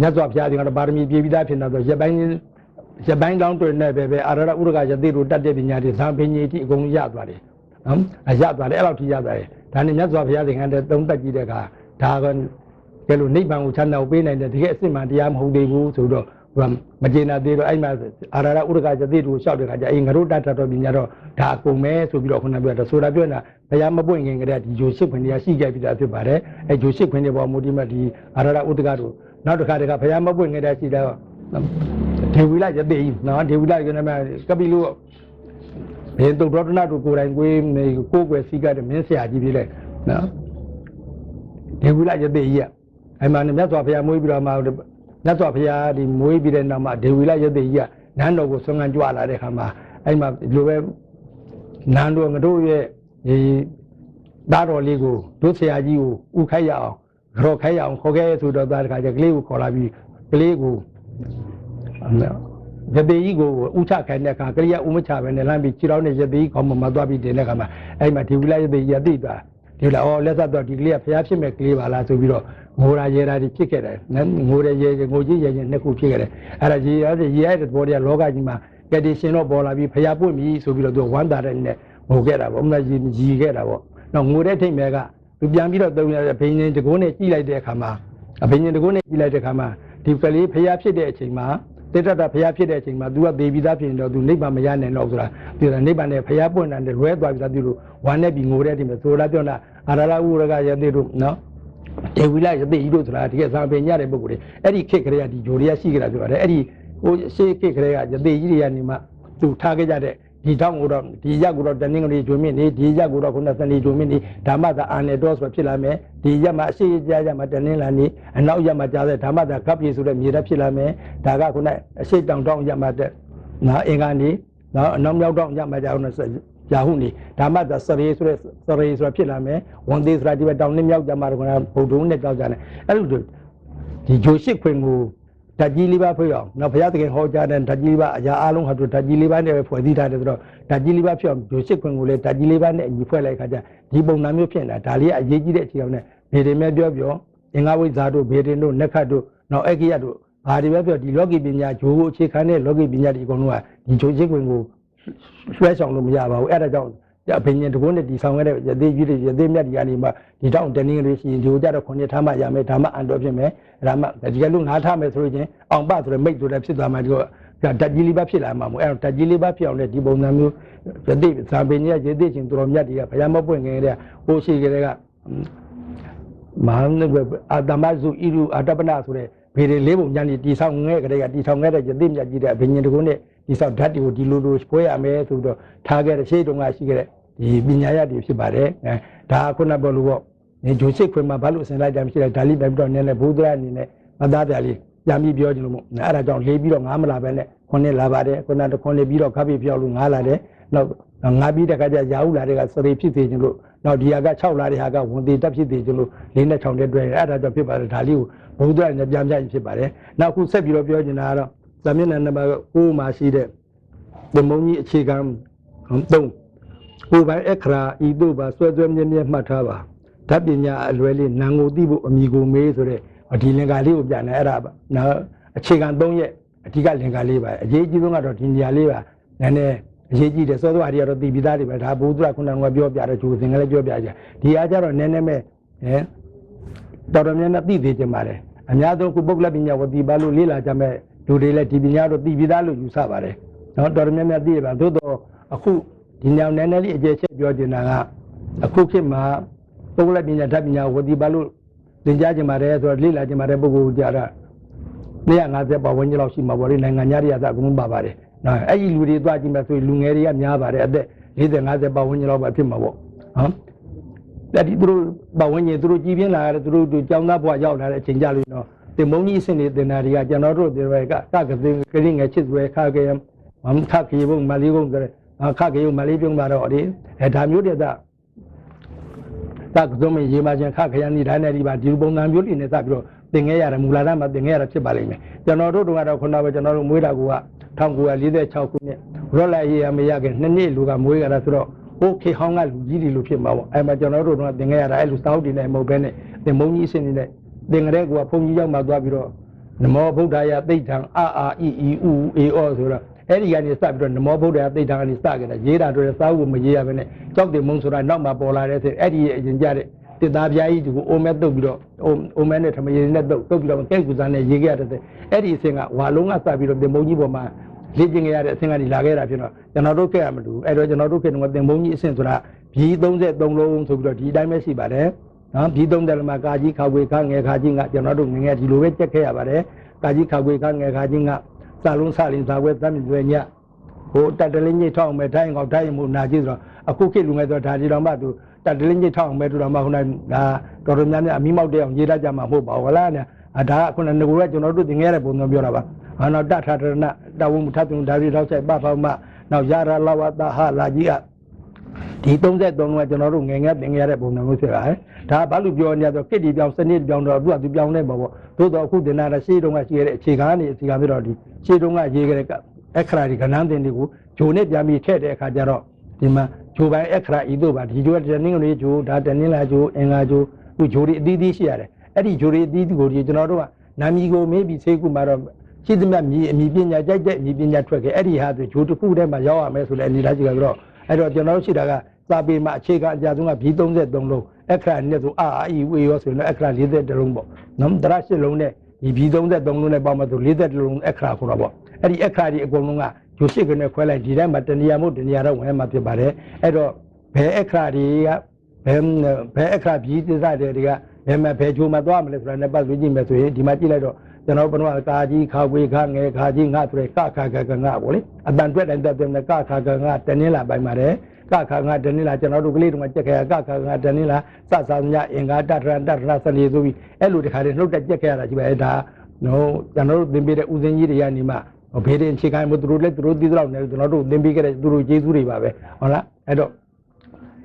မြတ်စွာဘုရားဒီကတော့ပါရမီပြည့်ပြီးသားဖြစ်နေတော့ရက်ပိုင်းတောင်းတွေ့နေပဲအာရရဥဒကယသိတို့တတ်တဲ့ပညာတွေဇံဘိညာဉ်တိအကုန်ရသွားတယ်နော်ရသွားတယ်အဲ့လောက်ထိရသွားတယ်ဒါနဲ့မြတ်စွာဘုရားသင်္ကန်းတဲ့သုံးသက်ကြည့်တဲ့အခါဒါကကဲလို့နိဗ္ဗာန်ကိုချမ်းသာကိုပေးနိုင်တဲ့တကယ်အစစ်မှန်တရားမဟုတ်သေးဘူးဆိုတော့မကျေနပ်သေးတော့အဲ့မှာအာရရဥဒကယသိတို့လျှောက်တဲ့အခါကျအေးငါတို့တတ်တော်ပညာတော့ဒါအကုန်ပဲဆိုပြီးတော့ခုနပြောတာဆိုတာပြောနေတာဘုရားမပွင့်ခင်ကတည်းကဒီဂျိုရှိခွင်တွေကရှိခဲ့ပြီးသားဖြစ်ပါတယ်အဲ့ဂျိုရှိခွင်တွေပေါ်မူတည်မဲ့ဒီအာရရဥဒကတို့နောက်တစ်ခါတခါဘုရားမပွင့်ခင်တည်းရှိတော့ဒေဝီလယသိကြီးနော်ဒေဝီလကနမကပိလုဘယ်တုတ်တော်တနာတို့ကိုယ်တိုင်ကိုယ်ွယ်စီကတဲ့မင်းဆရာကြီးဖြစ်လိုက်နော်ဒေဝီလယသိကြီးအဲ့မှာမြတ်စွာဘုရားမွေးပြီးတော့မှမြတ်စွာဘုရားဒီမွေးပြီးတဲ့နောက်မှာဒေဝီလယသိကြီးကနန်းတော်ကိုဆွမ်းခံကြွလာတဲ့ခါမှာအဲ့မှာဒီလိုပဲနန်းတော်ငါတို့ရဲ့ဒီသားတော်လေးကိုတို့ဆရာကြီးကိုဥခိုက်ရအောင်ကြော်ခိုက်ရအောင်ခေါ်ခဲ့ဆိုတော့သားတခါကျကလေးကိုခေါ်လာပြီးကလေးကိုယသိကြီးကိုဥချခိုင်တဲ့အခါကလေးကဥမချပဲနဲ့လမ်းပြီးခြေတော်နဲ့ယသိကြီးခေါင်းမှာသွားပြီးတင်တဲ့အခါမှာအဲ့မှာဒေဝီလယသိကြီးကသိသွားဒီလာအော်လက်ဆက်တော့ဒီကလေးကဖျားဖြစ်မဲ့ကလေးပါလားဆိုပြီးတော့ငိုရာရေရာတွေဖြစ်ခဲ့တယ်ငိုရရေငိုကြီးရေရင်နှစ်ခုဖြစ်ခဲ့တယ်အဲ့ဒါရေရတဲ့ဘောတွေကလောကကြီးမှာကတိရှင်တော့ပေါ်လာပြီးဖျားပွင့်ပြီဆိုပြီးတော့သူဝမ်းသာတဲ့နဲ့ငိုခဲ့တာပေါ့ဥမနာရီခဲ့တာပေါ့တော့ငိုတဲ့ထိတ်မဲကသူပြန်ပြီးတော့တုံရတဲ့ဘိန်းရင်တကုန်းနဲ့ကြည့်လိုက်တဲ့အခါမှာဘိန်းရင်တကုန်းနဲ့ကြည့်လိုက်တဲ့အခါမှာဒီကလေးဖျားဖြစ်တဲ့အချိန်မှာတိတ္တဖျားဖြစ်တဲ့အချိန်မှာ तू ကသေပြီးသားဖြစ်နေတော့ तू နိဗ္ဗာန်မရနိုင်တော့ဆိုတာဒီနိဗ္ဗာန်နဲ့ဖျားပွင့်တယ်လွဲသွားပြီးသား तू လို့ဝမ်းနဲ့ပြီးငိုတဲ့ဒီမှာဆိုတာပြောတာအာရလဥရကယသိတို့နော်ဒေဝီလယသိတို့ဆိုတာဒီကဇာပင်ညတဲ့ပုဂ္ဂိုလ်တွေအဲ့ဒီခေတ်ကလေးကဒီဂျိုတွေကရှိကြတာပြောတယ်အဲ့ဒီဟိုရှေးခေတ်ကလေးကယသိကြီးတွေကနေမှ तू ထားခဲ့ကြတဲ့ဒီတောင်းကိုတော့ဒီရက်ကိုတော့တနင်္ဂနွေဂျိုမင်းနေဒီရက်ကိုတော့ခုနစနေဂျိုမင်းနေဓမ္မသာအာနေတော်ဆိုဖြစ်လာမယ်ဒီရက်မှာအရှိကြားရမှာတနင်္လာနေ့အနောက်ရက်မှာကြားတဲ့ဓမ္မသာကပ်ပြေဆိုတဲ့မြေđấtဖြစ်လာမယ်ဒါကခုနအရှိတောင်တောင်ရက်မှာတဲ့နာအင်္ဂါနေ့နော်အနောက်မြောက်တောင်ရက်မှာကြားအောင်ရာဟုနေဓမ္မသာစရေဆိုတဲ့စရေဆိုတာဖြစ်လာမယ်ဝန်သေးဆိုတာဒီဘက်တောင်နဲ့မြောက်ကြမှာတော့ဘုဒ္ဓနဲ့ကြောက်ကြတယ်အဲ့လိုဒီဂျိုရှိခွင်ကိုဓာတ်ကြီးလေးပါဖွင့်အောင်နောက်ဘုရားသခင်ဟောကြားတဲ့ဓာတ်ကြီးလေးပါအရာအလုံးဟာတို့ဓာတ်ကြီးလေးပါနဲ့ပဲဖွဲ့စည်းထားတယ်ဆိုတော့ဓာတ်ကြီးလေးပါဖြစ်အောင်ဂျိုရှိခွင်ကိုလည်းဓာတ်ကြီးလေးပါနဲ့အညီဖွဲ့လိုက်ခါကျဒီပုံစံမျိုးဖြစ်နေတာဒါလေးကအရေးကြီးတဲ့အချိန်အောင်နဲ့ဗေဒင်မဲ့ပြောအင်္ဂါဝိဇ္ဇာတို့ဗေဒင်တို့နက္ခတ်တို့နောက်အက္ခိယတို့ဘာတွေပဲပြောဒီလောကီပညာဂျိုးကိုအခြေခံတဲ့လောကီပညာတွေအကုန်လုံးကဒီဂျိုရှိခွင်ကိုလွှဲဆောင်လို့မရပါဘူးအဲ့ဒါကြောင့်ဘိညာဉ်တကုန်းနဲ့ဒီဆောင်ရတဲ့ယသိကြီးတွေယသိမြတ်တွေကနေမှဒီတောင်းတနင်္ဂနွေရှိရင်ဒီကိုကြတော့9ထားမှရမယ်ဓမ္မအန်တော်ဖြစ်မယ်ဓမ္မဒီကလို့9ထားမယ်ဆိုလို့ချင်းအောင်ပဆိုတဲ့မိတ်ဆိုတဲ့ဖြစ်သွားမှဒီကဓာတ်ကြီးလေးပါဖြစ်လာမှာမို့အဲ့တော့ဓာတ်ကြီးလေးပါဖြစ်အောင်လေဒီပုံစံမျိုးယသိဇာပင်ကြီးယသိချင်းတော်မြတ်တွေကဘုရားမပွင့်ခင်တဲ့ဟိုရှိကြတဲ့ကမဟာနဘအာတမဇုဣရုအာတပနာဆိုတဲ့ဘေးတွေလေးပုံညာနေတီဆောင်ငဲကလေးကတီဆောင်ငဲတဲ့ယသိမြတ်ကြီးတဲ့ဘိညာဉ်တကုန်းနဲ့ဒီဆောက်ဓာတ်တွေကိုဒီလိုပွဲရမယ်ဆိုတော့ထားခဲ့တဲ့ရှေ့တုန်းကရှိခဲ့တဲ့ဒီပညာရည်ဖြစ်ပါတယ်ဒါခုနပြောလို့ပေါ့ ဂျိုစစ်ခွေမှာဘာလို့အစဉ်လိုက်ကြမရှိလဲဒါလိပဲပြီးတော့နည်းနည်းဘုဒ္ဓရအနေနဲ့မသားပြလေးပြန်ပြီးပြောကြလို့မို့အဲ့ဒါကြောင့်လေးပြီးတော့ငါးမလာပဲနဲ့ခုနှစ်လာပါတယ်ခုနကခုနှစ်ပြီးတော့ခပ်ပြီးပြောလို့ငါးလာတယ်နောက်ငါးပြီးတဲ့ခါကျရာဟုလာတဲ့ကစရိဖြစ်သေးခြင်းလို့နောက်ဒီဟာက6လာတဲ့ဟာကဝန်သေးတက်ဖြစ်သေးခြင်းလို့၄နဲ့6တဲ့တွဲအဲ့ဒါကြောင့်ဖြစ်ပါတယ်ဒါလေးကိုဘုဒ္ဓရနဲ့ပြန်ပြဖြစ်ပါတယ်နောက်ခုဆက်ပြီးတော့ပြောနေတာကတော့ဇာမျက်နှာနံပါတ်9မှာရှိတဲ့ဒီမုံကြီးအခြေခံ3ကိုယ်ပိုင်အခရာဤတို့ပါဆွဲဆွဲမြဲမြဲမှတ်ထားပါဓာတ်ပညာအလွယ်လေးနံကိုသိဖို့အမိကိုမေးဆိုတဲ့ဒီလင်္ကာလေးကိုပြန်နေအဲ့ဒါပါနော်အခြေခံ3ရက်အဓိကလင်္ကာလေးပါအရေးကြီးဆုံးကတော့ဒီနေရာလေးပါနည်းနည်းအရေးကြီးတယ်စောစောအရီကတော့သိပြီးသားတွေပဲဒါဘုဒ္ဓခုနကပြောပြတယ်ဂျိုစင်ကလေးပြောပြကြဒီအားကြတော့နည်းနည်းမဲ့တော်တော်များများသိသေးကြပါတယ်အများဆုံးခုပုဂ္ဂလပညာဝတိပါလို့လေ့လာကြမဲ့လူတွေလည်းဒီပညာတော့သိပြီးသားလို့ယူဆပါတယ်နော်တော်တော်များများသိရပါသို့တော့အခုဒီညောင်နည်းနည်းလေးအကျယ်ချက်ပြောချင်တာကအခုခေတ်မှာပုဂ္ဂလပညာဓာတ်ပညာဝတိပါလို့သင်ကြားကြပါတယ်ဆိုတော့လေ့လာကြပါတယ်ပုဂ္ဂိုလ်ကြတာ250ပါဝင်ကျလောက်ရှိမှာပေါ့လေနိုင်ငံသားတွေကအကုန်ပါပါတယ်နော်အဲ့ဒီလူတွေသွားကြည့်မယ်ဆိုရင်လူငယ်တွေကများပါတယ်အသက်40 50ပါဝင်ကျလောက်ပဲဖြစ်မှာပေါ့နော်အဲ့ဒီသူတို့ပါဝင်ကျင်သူတို့ကြည်ပြင်းလာတယ်သူတို့ကျောင်းသားဘဝရောက်လာတဲ့အချိန်ကြလို့နော်တင်မုံကြီးအစ်နေတင်တာတွေကကျွန်တော်တို့တွေကတကသိကလေးငယ်ချစ်စွဲခါကြရမခါခေဘုံမလေးဘုံဆိုတဲ့ခါခေဘုံမလေးပြုံးပါတော့ဒီဒါမျိုးတဲ့တကသုံးမရေမချင်းခခရန်ဒီတိုင်းနဲ့ဒီပါဒီပုံစံမျိုးလေးနဲ့စပြီးတော့သင်ခဲ့ရတယ်မူလာတမှာသင်ခဲ့ရတာဖြစ်ပါလိမ့်မယ်ကျွန်တော်တို့ကတော့ခုနကကျွန်တော်တို့မွေးတာက1946ခုနှစ်ရော့လိုက်ရေးရမရခင်2နှစ်လူကမွေးကြတာဆိုတော့โอเคဟောင်းကလူကြီးတွေလို့ဖြစ်မှာပေါ့အဲ့မှာကျွန်တော်တို့ကသင်ခဲ့ရတာအဲ့လိုစာအုပ်တွေနဲ့မဟုတ်ဘဲနဲ့သင်မုံကြီးအစ်နေတဲ့သင်ကြတဲ့ကဘုန်းကြီးရောက်မှသွားပြီးတော့နမောဗုဒ္ဓယာသိဋ္ဌံအာအာအီအီဥအေအောဆိုတော့အဲ့ဒီကနေစပြီးတော့နမောဗုဒ္ဓယာသိဋ္ဌံကနေစခဲ့တယ်ရေးတာတို့စာအုပ်ကိုမရေးရဘဲနဲ့ကြောက်တယ်မုံဆိုတာနောက်မှပေါ်လာတဲ့ဆိုအဲ့ဒီအရင်ကြတဲ့တစ်သားပြားကြီးကိုအိုမဲတုတ်ပြီးတော့အိုမဲနဲ့ထမရည်နဲ့တုတ်ပြီးတော့ကဲကူစားနဲ့ရေးခဲ့ရတဲ့အဲ့ဒီအဆင့်ကဝါလုံးကစပြီးတော့တင်မုံကြီးပေါ်မှာလေ့ကျင့်ခဲ့ရတဲ့အဆင့်ကနေလာခဲ့တာဖြစ်တော့ကျွန်တော်တို့ကမတူအဲ့တော့ကျွန်တော်တို့ကတင်မုံကြီးအဆင့်ဆိုတာဘီ33လုံးဆိုပြီးတော့ဒီအတိုင်းပဲရှိပါတယ်နော်ဘီ30လမှာကာကြီးခါဝေခါငယ်ခါကြီးကကျွန်တော်တို့ငငယ်ဒီလိုပဲကြက်ခဲ့ရပါတယ်ကာကြီးခါဝေခါငယ်ခါကြီးကစာလုံးစလင်းစာဝဲသမ်းမြွေညဟိုတတလင်းကြီးထောက်အောင်ပဲထိုင်းအောင်ထိုင်းမှုနာကြည့်ဆိုတော့အခုခေတ်လူငယ်ဆိုဒါဒီတော်မှသူတတလင်းကြီးထောက်အောင်ပဲတူတော်မှခုနကဒါတော်တော်များများအမိမောက်တဲ့အောင်ရေးတတ်ကြမှာမဟုတ်ပါဘူးလားနဲ့ဒါကခုနကငကိုကကျွန်တော်တို့သင်ခဲ့ရတဲ့ပုံစံပြောတာပါနောက်တထထရဏတဝုံထတုံဒါရီထောက်ဆိုင်ပပမနောက်ရရလဝတဟလာကြီးကဒီ33လုံးကကျွန်တော်တို့ငယ်ငယ်သင်ခဲ့ရတဲ့ပုံစံမျိုးဖြစ်ပါတယ်ဒါဘာလို့ပြောနေရဆိုကိတ္တိပြောင်းစနစ်ပြောင်းတော့သူကသူပြောင်းနေပါပေါ့သို့တော့အခုတင်တာရှေးတုန်းကရှိခဲ့တဲ့အခြေခံနေအခြေခံပြီးတော့ဒီရှေးတုန်းကရေးခဲ့တဲ့အခရာဒီကဏ္ဍတင်တွေကိုဂျိုနဲ့ပြန်ပြီးထည့်တဲ့အခါကျတော့ဒီမှာဂျိုပိုင်းအခရာဤတို့ပါဒီဂျိုတနင်္ဂနွေဂျိုဒါတနင်္လာဂျိုအင်္ဂါဂျိုသူဂျိုတွေအသီးသီးရှိရတယ်အဲ့ဒီဂျိုတွေအသီးသီးကိုကျွန်တော်တို့ကနာမည်ကိုမေးပြီးဆေးကူမှာတော့ရှိသမျှမြည်အမည်ပညာကြိုက်တဲ့အမည်ပညာထွက်ခဲ့အဲ့ဒီဟာဆိုဂျိုတစ်ခုတည်းမှာရောက်ရမယ်ဆိုလဲအနေထားကြည့်ကြတော့အဲ့တော့ကျွန်တော်တို့ရှိတာကစာပေမှာအခြေခံအကြဆုံးကဘီ33လုံးအခရာနဲ့ဆိုအာအာအီဝေရောဆိုရင်အခရာ40လုံးပေါ့နော်တရ8လုံးနဲ့ဒီဘီ33လုံးနဲ့ပေါင်းမှဆို40လုံးအခရာခေါ်တာပေါ့အဲ့ဒီအခရာဒီအကုန်လုံးကဂျို8ကနေခွဲလိုက်ဒီတိုင်းမှာတဏှာမို့တဏှာတော့ဝင်မှာဖြစ်ပါတယ်အဲ့တော့ဘယ်အခရာတွေကဘယ်အခရာဘီသစ္စာတွေကဘယ်မှာဘယ်ဂျိုမှာသွားမလဲဆိုတာနဲ့ပတ်သက်ကြည့်မယ်ဆိုရင်ဒီမှာကြည့်လိုက်တော့ကျွန်တော်ဘုရားကာကြီးခါဝေခါငယ်ခါကြီးငါဆိုရယ်ကခါကကငါပေါ့လေအတန်တွက်တိုင်းတက်တယ်ကခါကငါတနင်းလာပိုင်းပါတယ်ကခါငါတနင်းလာကျွန်တော်တို့ကလေးတုန်းကကြက်ခဲ့ရကခါငါတနင်းလာစစညအင်္ဂါတထရစလီဆိုပြီးအဲ့လိုတခါတည်းနှုတ်တက်ကြက်ခဲ့ရတာကြီးပဲဒါနော်ကျွန်တော်တို့သင်ပေးတဲ့ဦးစင်းကြီးတွေကနေမှဘေးတဲ့အခြေခံမှုသူတို့လည်းသူတို့သိသလောက်နဲ့ကျွန်တော်တို့သင်ပေးခဲ့တဲ့သူတို့ကျေးဇူးတွေပါပဲဟုတ်လားအဲ့တော့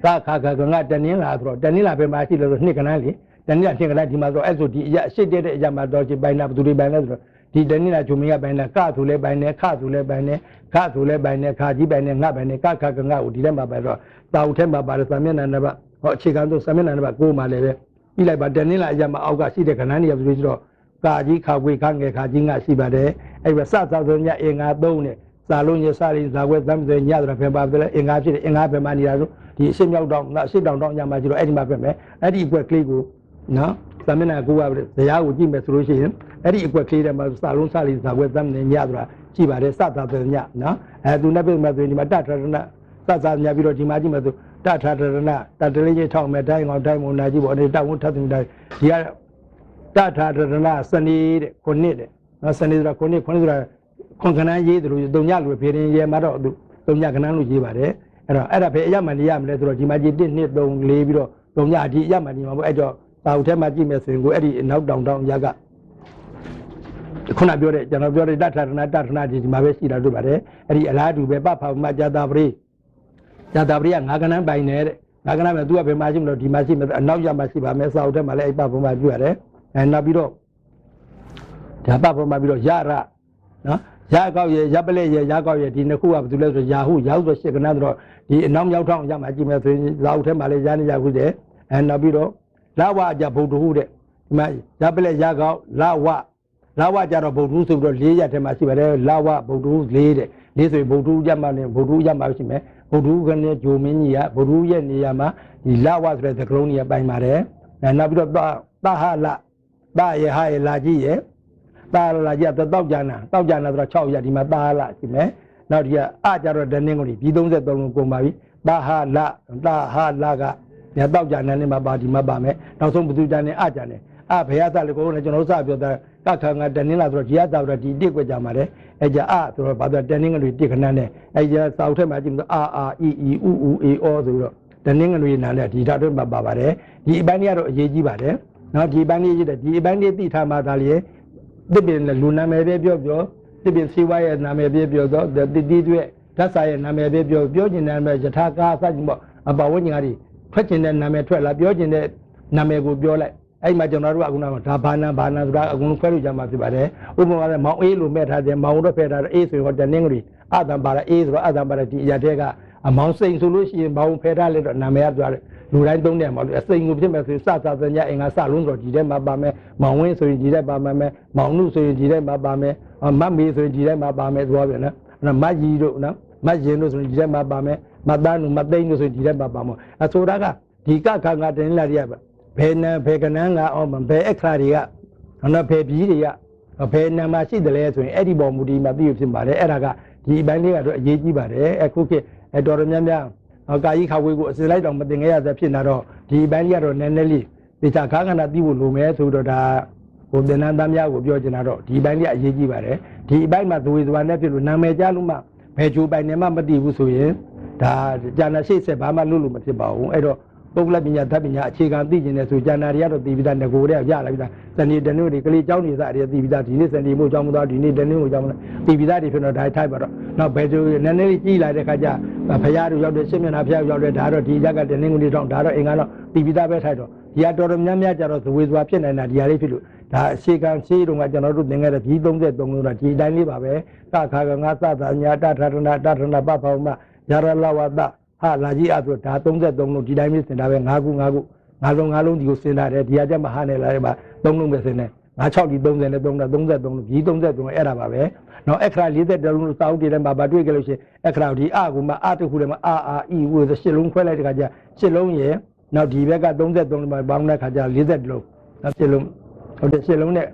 ကခါကငါတနင်းလာဆိုတော့တနင်းလာပဲမှာရှိလို့နှစ်ကနန်းလေတနည်းချင်းကလည်းဒီမှာဆိုအဲ့ဆိုဒီအရာရှိတဲ့အရာမှာတော့ဒီပိုင်းနာဘယ်သူတွေပိုင်းလဲဆိုတော့ဒီတနည်းနာဂျုံမင်းကပိုင်းနာကဆိုလဲပိုင်းနေခဆိုလဲပိုင်းနေခဆိုလဲပိုင်းနေခကြီးပိုင်းနေငါပိုင်းနေကခကငါကိုဒီထဲမှာပဲတော့တာဝထဲမှာပါတယ်သံမျက်နှာနှစ်ပတ်ဟောအခြေခံဆိုသံမျက်နှာနှစ်ပတ်ကိုမှလည်းပဲပြီးလိုက်ပါတနည်းနာအရာမှာအောက်ကရှိတဲ့ခဏနေရဆိုတော့ကာကြီးခဝေခငယ်ခကြီးငါရှိပါတယ်အဲ့ပဲစဆိုညအင်္ဂါ3နဲ့စာလုံးရစရင်းဇာဝဲသမ်းစေညဆိုတော့ဖယ်ပါပဲအင်္ဂါဖြစ်တယ်အင်္ဂါဖယ်မှနေတာဆိုဒီအရှင်းမြောက်တော့အရှင်းတောင်တော့ညမှာကျတော့အဲ့ဒီမှာဖယ်မယ်အဲ့ဒီအကွက်ကလေးကိုနော်သမဏကိုကတရားကိုကြည့်မယ်ဆိုလို့ရှိရင်အဲ့ဒီအကွက်ကလေးထဲမှာစာလုံးစလေးဇာဝဲသမ်းနေညဆိုတာကြည့်ပါတယ်စသာတဲ့ညနော်အဲသူနဲ့ပြမယ်ဆိုရင်ဒီမှာတထရဏစသာညပြီးတော့ဒီမှာကြည့်မယ်ဆိုတထရဏတတလေးကြီးထောက်မယ်တိုင်းအောင်တိုင်းမုံနာကြည့်ပေါ့အဲ့ဒီတောင်းထပ်သူတိုင်းဒီကတထရဏစနေတဲ့ခုနှစ်တဲ့နော်စနေဆိုတာခုနှစ်ဆိုတာခွန်ခဏရေးတယ်လို့တုံညလူဖေရင်ရဲမှာတော့သူတုံညခဏလို့ရေးပါတယ်အဲ့တော့အဲ့ဒါပဲအရမှန်နေရမလဲဆိုတော့ဒီမှာကြည့်1 2 3 4ပြီးတော့ တုံညဒီရမှနေမှာပေါ့အဲ့တော့စာအုပ်ထဲမှာကြည့်မယ်ဆိုရင်ကိုအဲ့ဒီနောက်တောင်ရကခုနပြောတဲ့ကျွန်တော်ပြောတဲ့တထရဏဒီမှာပဲရှိတာတွေ့ပါတယ်အဲ့ဒီအလားတူပဲပဖာမဇာတာပရိကငါးကနန်းပိုင်နေတဲ့ငါးကနန်းပဲသူကဘယ်မှာရှိမလို့ဒီမှာရှိမယ်အနောက်ရမှာရှိပါမယ်စာအုပ်ထဲမှာလည်းအဲ့ပဖာမပြရတယ်အဲနောက်ပြီးတော့ဒါပဖာမပြီးတော့ရရနော်ရကောက်ရရပလက်ရရကောက်ရဒီနှစ်ခုကဘာလို့လဲဆိုရာဟုရောက်ဆိုရှစ်ကနန်းဆိုတော့ဒီအနောက်မြောက်ထောင်ရမှာကြည့်မယ်ဆိုရင်စာအုပ်ထဲမှာလည်းရနေရခုတဲ့အဲနောက်ပြီးတော့လဝအကြဗုဒ္ဓဟုတဲ့ဒီမှာရပလက်ရကောက်လဝကြတော့ဗုဒ္ဓဟုဆိုပြီးတော့၄ရက်ထဲမှာရှိပါတယ်လဝဗုဒ္ဓဟု၄တဲ့၄ဆိုရင်ဗုဒ္ဓဟုရမှာနဲ့ဗုဒ္ဓဟုရမှာရှိမယ်ဗုဒ္ဓဟုကနေဂျိုမင်းကြီးကဗုဒ္ဓဟုရဲ့နေရာမှာဒီလဝဆိုတဲ့သကလုံးကြီးပိုင်ပါတယ်နောက်ပြီးတော့သဟလသရဟရလာကြီးရဲ့တာလာကြီးတော့တောက်ကြနာဆိုတော့6ရက်ဒီမှာတာလာရှိမယ်နောက်ဒီကအကြတော့တနင်္ဂနွေပြီး33လုံးကုန်ပါပြီတာဟာလကညတောက်ကြနာနဲ့မှာပါဒီမှာပါမယ်နောက်ဆုံးဘုသူကြနဲ့အကြနဲ့ဘယ်ရသလဲကိုလည်းကျွန်တော်စပြောတာကခါငါတနင်္လာဆိုတော့ဒီရသာတော့ဒီတစ်ကွကြမှာလေအဲကြဆိုတော့ဘာသာတနင်္ဂနွေတစ်ခဏနဲ့အဲကြစာအုပ်ထဲမှာကြည့်လို့အာအီဥအေအောဆိုတော့တနင်္ဂနွေနာနဲ့ဒီဓာတ်တွေမှာပါပါတယ်ဒီအပိုင်းကြီးကတော့အရေးကြီးပါတယ်နော်ဒီအပိုင်းကြီးဒီအပိုင်းကြီးသိထားမှသာလေတစ်ပင်လူနာမည်ပဲပြောတစ်ပင်စီဝါရဲ့နာမည်ပဲပြောတော့တီတွေဓာတ်စာရဲ့နာမည်ပဲပြောကျင်တဲ့နာမည်ယထာကာစကြပေါ့အပဝဉ္ဇာကြီးထွက်ကျင်တဲ့နာမည်ထွက်လာပြောကျင်တဲ့နာမည်ကိုပြောလိုက်အဲ့မှာကျွန်တော်တို့ကအခုနကဒါဘာနာဆိုတာအကုန်ခွဲလို့ကြမှာဖြစ်ပါတယ်ဥပမာလည်းမောင်အေးလို့မဲ့ထားတယ်မောင်တော့ဖဲထားတယ်အေးဆိုတော့တနင်္ဂနွေအတန်ပါလားအေးဆိုတော့အတန်ပါလားဒီအရာတွေကအမောင်စိန်ဆိုလို့ရှိရင်မောင်ဖဲထားလိုက်တော့နာမည်ကပြောတယ်လူတိုင်းသုံးတယ်မဟုတ်လို့အစိန်ကိုဖြစ်မဲ့ဆိုစစညအင်္ဂါစလုံးဆိုတော့ဒီထဲမှာပါမယ်မောင်ဝင်းဆိုရင်ဒီထဲပါမယ်မောင်နုဆိုရင်ဒီထဲမှာပါမယ်မတ်မေဆိုရင်ဒီထဲမှာပါမယ်သွားပြန်နော်မတ်ကြီးတို့နော်မတ်ရင်တို့ဆိုရင်ဒီထဲမှာပါမယ်မတ်သားတို့မတ်သိန်းတို့ဆိုရင်ဒီထဲမှာပါမယ်အဆိုတာကဒီကခါငါတင်လာရပါဘယ်နံဘယ်ကနန်းကအောင်ဘယ်အခရာတွေကနော်ဘယ်ပြီးတွေကဘယ်နံမှာရှိတယ်လဲဆိုရင်အဲ့ဒီပေါ်မူဒီမှာသိရဖြစ်ပါတယ်အဲ့ဒါကဒီအပိုင်းလေးကတော့အရေးကြီးပါတယ်အခုခေတ်တော်တော်များများကာယီခါဝေးကိုအစလိုက်တော့မတင်ခဲ့ရသဖြစ်လာတော့ဒီအပိုင်းလေးကတော့နည်းနည်းလေးဒီချာခါခန္ဓာသိဖို့လိုမယ်ဆိုတော့ဒါဟိုသင်္นานသားများကိုပြောချင်တာတော့ဒီအပိုင်းလေးအရေးကြီးပါတယ်ဒီအပိုင်းမှာသဝေသဝနဲ့ဖြစ်လို့နာမည်ကြားလို့မှဘယ်ချိုးပိုင်နဲ့မှမသိဘူးဆိုရင်ဒါကြာနာရှိဆက်ဘာမှလို့မဖြစ်ပါဘူးအဲ့တော့ပုဂ္ဂလပညာဓာတ်ပညာအခြေခံသိကျင်တယ်ဆိုကျန်နာတွေကတော့သိပြီးသားငကိုတွေကရလာပြီးသားစနေတနွေတွေကလေးเจ้าနေစားတွေသိပြီးသားဒီနေ့စနေမို့เจ้าမသွားဒီနေ့တနွေကိုเจ้าမလားသိပြီးသားတွေဖြစ်တော့ဒါထိုက်ပါတော့နောက်ဘယ်လိုနည်းနည်းလေးကြီးလာတဲ့ခါကျဘုရားတို့ရောက်တဲ့ရှင်းမျက်နှာဘုရားရောက်တဲ့ဒါတော့ဒီရက်ကတနင်္ဂနွေတောင်းဒါတော့အင်္ဂါတော့သိပြီးသားပဲထိုက်တော့ဒီကတော်တော်များများကြတော့ဇဝေဇဝါဖြစ်နေတာဒီဟာလေးဖြစ်လို့ဒါအခြေခံရှင်းတုန်းကကျွန်တော်တို့သင်ခဲ့တဲ့ဒီ33လုံးတော့ဒီတိုင်းလေးပါပဲသခါကငါသသညာတထရဏပပဝမရရလဝတဟာလာကြီးအဲ့ဆိုဒါ33လုံးဒီတိုင်းမျိုးစင်တာပဲ5ခု5လုံးဒီကိုစင်တာတယ်ဒီကကြမှာဟာနေလာတယ်မှာ3လုံးပဲစင်တယ်56ဒီ30နဲ့3တာ33လုံးဒီ33အဲ့ဒါပါပဲနော်အခရာ40လုံးလို့စာအုပ်တွေထဲမှာဗာတွေ့ကြလို့ရှိရင်အခရာဒီအကူမှာအတခုထဲမှာအာအီဝဆိုရှစ်လုံးခွဲလိုက်တဲ့ခါကျရှစ်လုံးရယ်နောက်ဒီဘက်က33လုံးမှာပေါင်းတဲ့ခါကျ40လုံးနောက်ရှစ်လုံးဟုတ်တယ်ရှစ်လုံးနဲ့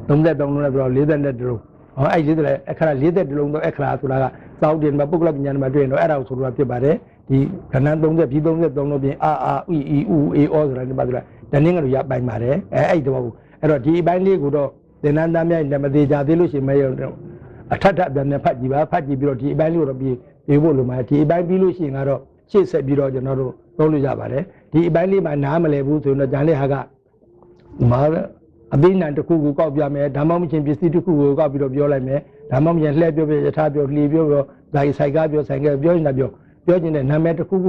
33လုံးနဲ့ဆိုတော့42လုံးဟောအဲ့ဒီလေအခရာ42လုံးတော့အခရာဆိုတာကစာအုပ်တွေမှာပုဂ္ဂလပညာတွေမှာတွေ့ရင်တော့အဲ့ဒါကိုဆိုတော့ဖြစ်ပါတယ်ဒီကဏ္ဍ30ပြီး33လုံးပြင်အာအီအေအောဆိုတာဒီမှာဆိုတာတနင်္ဂနွေရပိုင်ပါတယ်အဲ့ဒီတော့အဲ့တော့ဒီအပိုင်းလေးကိုတော့သင်္นานသားများလည်းမသေးကြသေးလို့ရှိရင်မရောအထက်ပြန်နဲ့ဖတ်ကြည့်ပါဖတ်ကြည့်ပြီးတော့ဒီအပိုင်းလေးကိုတော့ပြီးဖို့လိုမှာဒီအပိုင်းပြီးလို့ရှိရင်ကတော့ရှေ့ဆက်ပြီးတော့ကျွန်တော်တို့သုံးလို့ရပါတယ်ဒီအပိုင်းလေးမှာနားမလည်ဘူးဆိုတော့ဂျန်လေးဟာကမာအပိဏံတစ်ခုကိုကောက်ပြမယ်ဓမ္မမချင်းပစ္စည်းတစ်ခုကိုကောက်ပြီးတော့ပြောလိုက်မယ်ဓမ္မမချင်းလှည့်ပြောယထာပြောလှီပြောဇာဆိုင်ကားပြောဆိုင်ကပြောနေတာပြောချင်တဲ့နာမည်တစ်ခုခ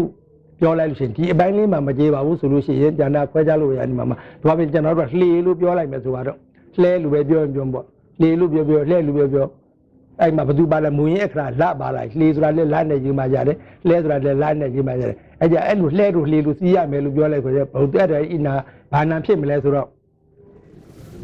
ုပြောလိုက်လို့ရှိရင်ဒီအပိုင်းလေးမှာမကြေပါဘူးဆိုလို့ရှိရင်ကျန်တာခွဲခြားလို့ရဒီမှာဒါပြင်ကျွန်တော်တို့လှီလို့ပြောလိုက်မယ်ဆိုတော့လှဲလူပဲပြောရင်ပြောပေါ့လှီလို့ပြောလှဲလူပြောအဲ့မှာဘသူပါလဲမူရင်းအခရာလပါလိုက်လှီဆိုတာလည်းလနဲ့ရေးမှရတယ်လှဲဆိုတာလည်းလနဲ့ရေးမှရတယ်အဲ့ကြအဲ့လိုလှဲလို့လှီလို့စီးရမယ်လို့ပြောလိုက်ဆိုရင်ဘုတ်တဲ့ဣနာဘာနာဖြစ်မလဲဆိုတော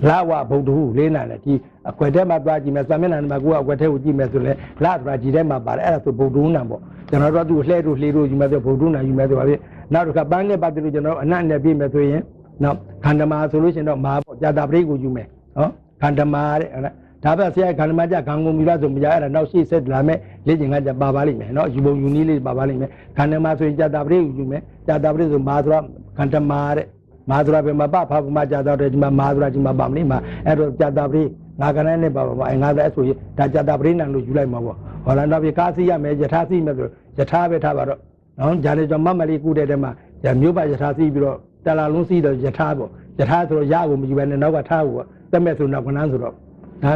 ့လာဝဗုဒ္ဓဟုလေးနာနဲ့ဒီအကွက်ထဲမှာသွားကြည့်မယ်စာမျက်နှာမှာကိုကအကွက်ထဲကိုကြည့်မယ်ဆိုလဲလာဆိုတာဒီထဲမှာပါတယ်အဲ့ဒါဆိုဗုဒ္ဓဟုနာပေါ့ကျွန်တော်တို့သူ့လှဲလို့လှီလို့ယူမယ်ဆိုဗုဒ္ဓဟုနာယူမယ်ဆိုပါပြီနောက်တစ်ခါပန်းနဲ့ပတ်သက်လို့ကျွန်တော်အနတ်နဲ့ပြည့်မယ်ဆိုရင်နောက်ခန္ဓမာဆိုလို့ရှိရင်တော့မာပေါ့ဇာတာပရိကိုယူမယ်နော်ခန္ဓမာတဲ့ဟုတ်လားဒါပဲဆရာခန္ဓမာကြခံကုန်ပြီလားဆိုမကြအဲ့ဒါနောက်ရှေ့ဆက်လာမယ်လေ့ကျင့်ခန်းကြပါပါလိမ့်မယ်နော်ယူပုံယူနည်းလေးပါပါလိမ့်မယ်ခန္ဓမာဆိုရင်ဇာတာပရိကိုယူမယ်ဇာတာပရိဆိုမာဆိုတာခန္ဓမာတဲ့မာသရာပဲမပဖဖမကြာတော့တယ်ဒီမှာမာသရာဒီမှာပါမလိမ့်မှာအဲ့တော့ကြာတာပရိငါကနန်းနဲ့ပါပါငါသက်ဆိုရင်ဒါကြာတာပရိနံလို့ယူလိုက်မှာပေါ့ဟောလားတော့ပြကားစီရမယ်ယထာစီမယ်ဆိုယထာပဲထားပါတော့နော်ဂျာလေကျော်မမလေးကူတဲ့တဲမှာ မျိုးပါယထာစီးပြီးတော့တလာလုံးစီးတော့ယထာပေါ့ယထာဆိုတော့ရကိုမယူဘဲနဲ့နောက်ကထားဖို့တက်မဲ့ဆိုနောက်ကနန်းဆိုတော့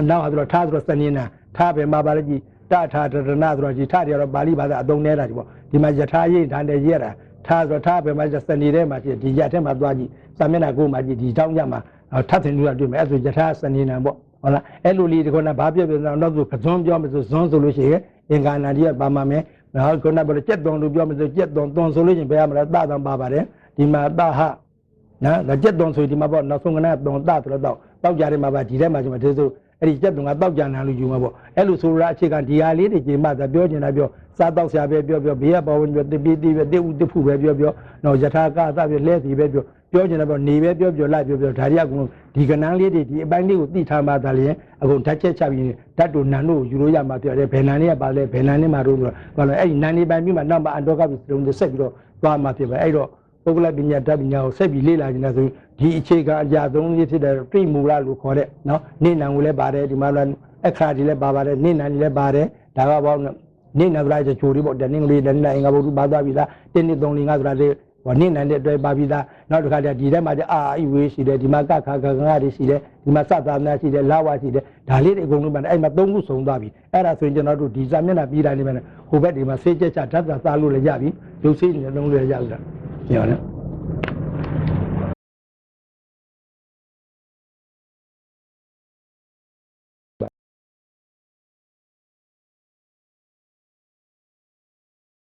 နောက်ဆိုတော့ထားဆိုတော့စနေနာထားပဲမှာပါလေကြီးတထာတရဏဆိုတော့ဒီထားတွေကတော့ပါဠိဘာသာအသုံးနေတာဒီပေါ့ဒီမှာယထာရိတ်တန်တယ်ရတာထားဆိုတော့ထားပဲမှာစနေထဲမှာဒီရက်ထဲမှာသွားကြည့်စာမျက်နှာကိုမှကြည့်ဒီတောင်းကြမှာထပ်တင်လို့တွေ့မယ်အဲ့ဆိုယထာစနေနာပေါ့ဟုတ်လားအဲ့လိုလေးဒီကောဘာပြည့်ပြည့်နောက်ဆိုကစွန်းပြောမယ်ဆိုဇွန်းဆိုလို့ရှိရင်အင်္ဂါနာတိကပါမှာမယ်နောက်ခုနကကြက်သွန်လို့ပြောမယ်ဆိုကြက်သွန်ဆိုလို့ရှိရင်ဘယ်ရမလဲတတောင်ပါပါတယ်ဒီမှာတဟနော်ဒါကြက်သွန်ဆိုဒီမှာပေါ့နောက်ဆုံးကနသွန်တဆိုတော့တောက်ကြတယ်မှာပါဒီထဲမှာကျွန်မဒီဆိုအဲ့ဒီကြက်သွန်ကတောက်ကြနာလို့ယူမှာပေါ့အဲ့လိုဆိုရအခြေခံဒီဟာလေးတွေကြည်မှသာပြောချင်တာပြောစားတောက်ဆရာပဲပြောဘေးကပေါ်ဝင်ပြောတပိတိပဲတိဥတဖုပဲပြောနော်ယထာကသပြောလဲစီပဲပြောချင်တယ်ပေါ့နေပဲပြောလိုက်ပြောဒါတွေကဒီကဏန်းလေးတွေဒီအပိုင်းလေးကိုသိထားမှသာလျှင်အခုဓာတ်ချက်ချပြီးဓာတ်တို့နန်တို့ယူလို့ရမှာပြောတယ်ဘယ်နန်လေးကပါလဲဘယ်နန်လေးမှာတို့ဆိုတော့အဲ့ဒီနန်လေးပိုင်းပြီးမှနောက်မှအတော့ကပြီးတုံးဆက်ပြီးတော့သွားမှဖြစ်ပဲအဲ့တော့ပုဂ္ဂလပညာဓာတ်ပညာကိုဆက်ပြီးလေ့လာနေတာဆိုဒီအခြေခံအရာသုံးလေးဖြစ်တဲ့ပြိမူလလို့ခေါ်တဲ့နော်နေနံကိုလည်းပါတယ်ဒီမှာလည်းအခါဒီလည်းပါတယ်နေနံလည်းပါတယ်ဒါကဘောနေနံကလည်းချိုတွေပေါ့တနင်္ဂနွေတနင်္လာအင်္ဂါဘုရားပါသွားပြီလား1 2 3 4 5ဆိုတာလေနေနံတဲ့အတွက်ပါပြီသားနောက်တစ်ခါကျဒီထဲမှာအာအိဝေးရှိတယ်ဒီမှာကခါကငါတွေရှိတယ်ဒီမှာစသာနာရှိတယ်လာဝရှိတယ်ဒါလေးတွေအကုန်လုံးပါတယ်အဲ့မှာ3ခုစုံသွားပြီအဲ့ဒါဆိုရင်ကျွန်တော်တို့ဒီစာမျက်နှာပြီးတာနေမယ်ဟိုဘက်ဒီမှာဆေးချက်ချဓာတ်သာစားလို့လည်းရပြီရုပ်ဆေးနေလုံးလည်းရပြီလားညော်နော်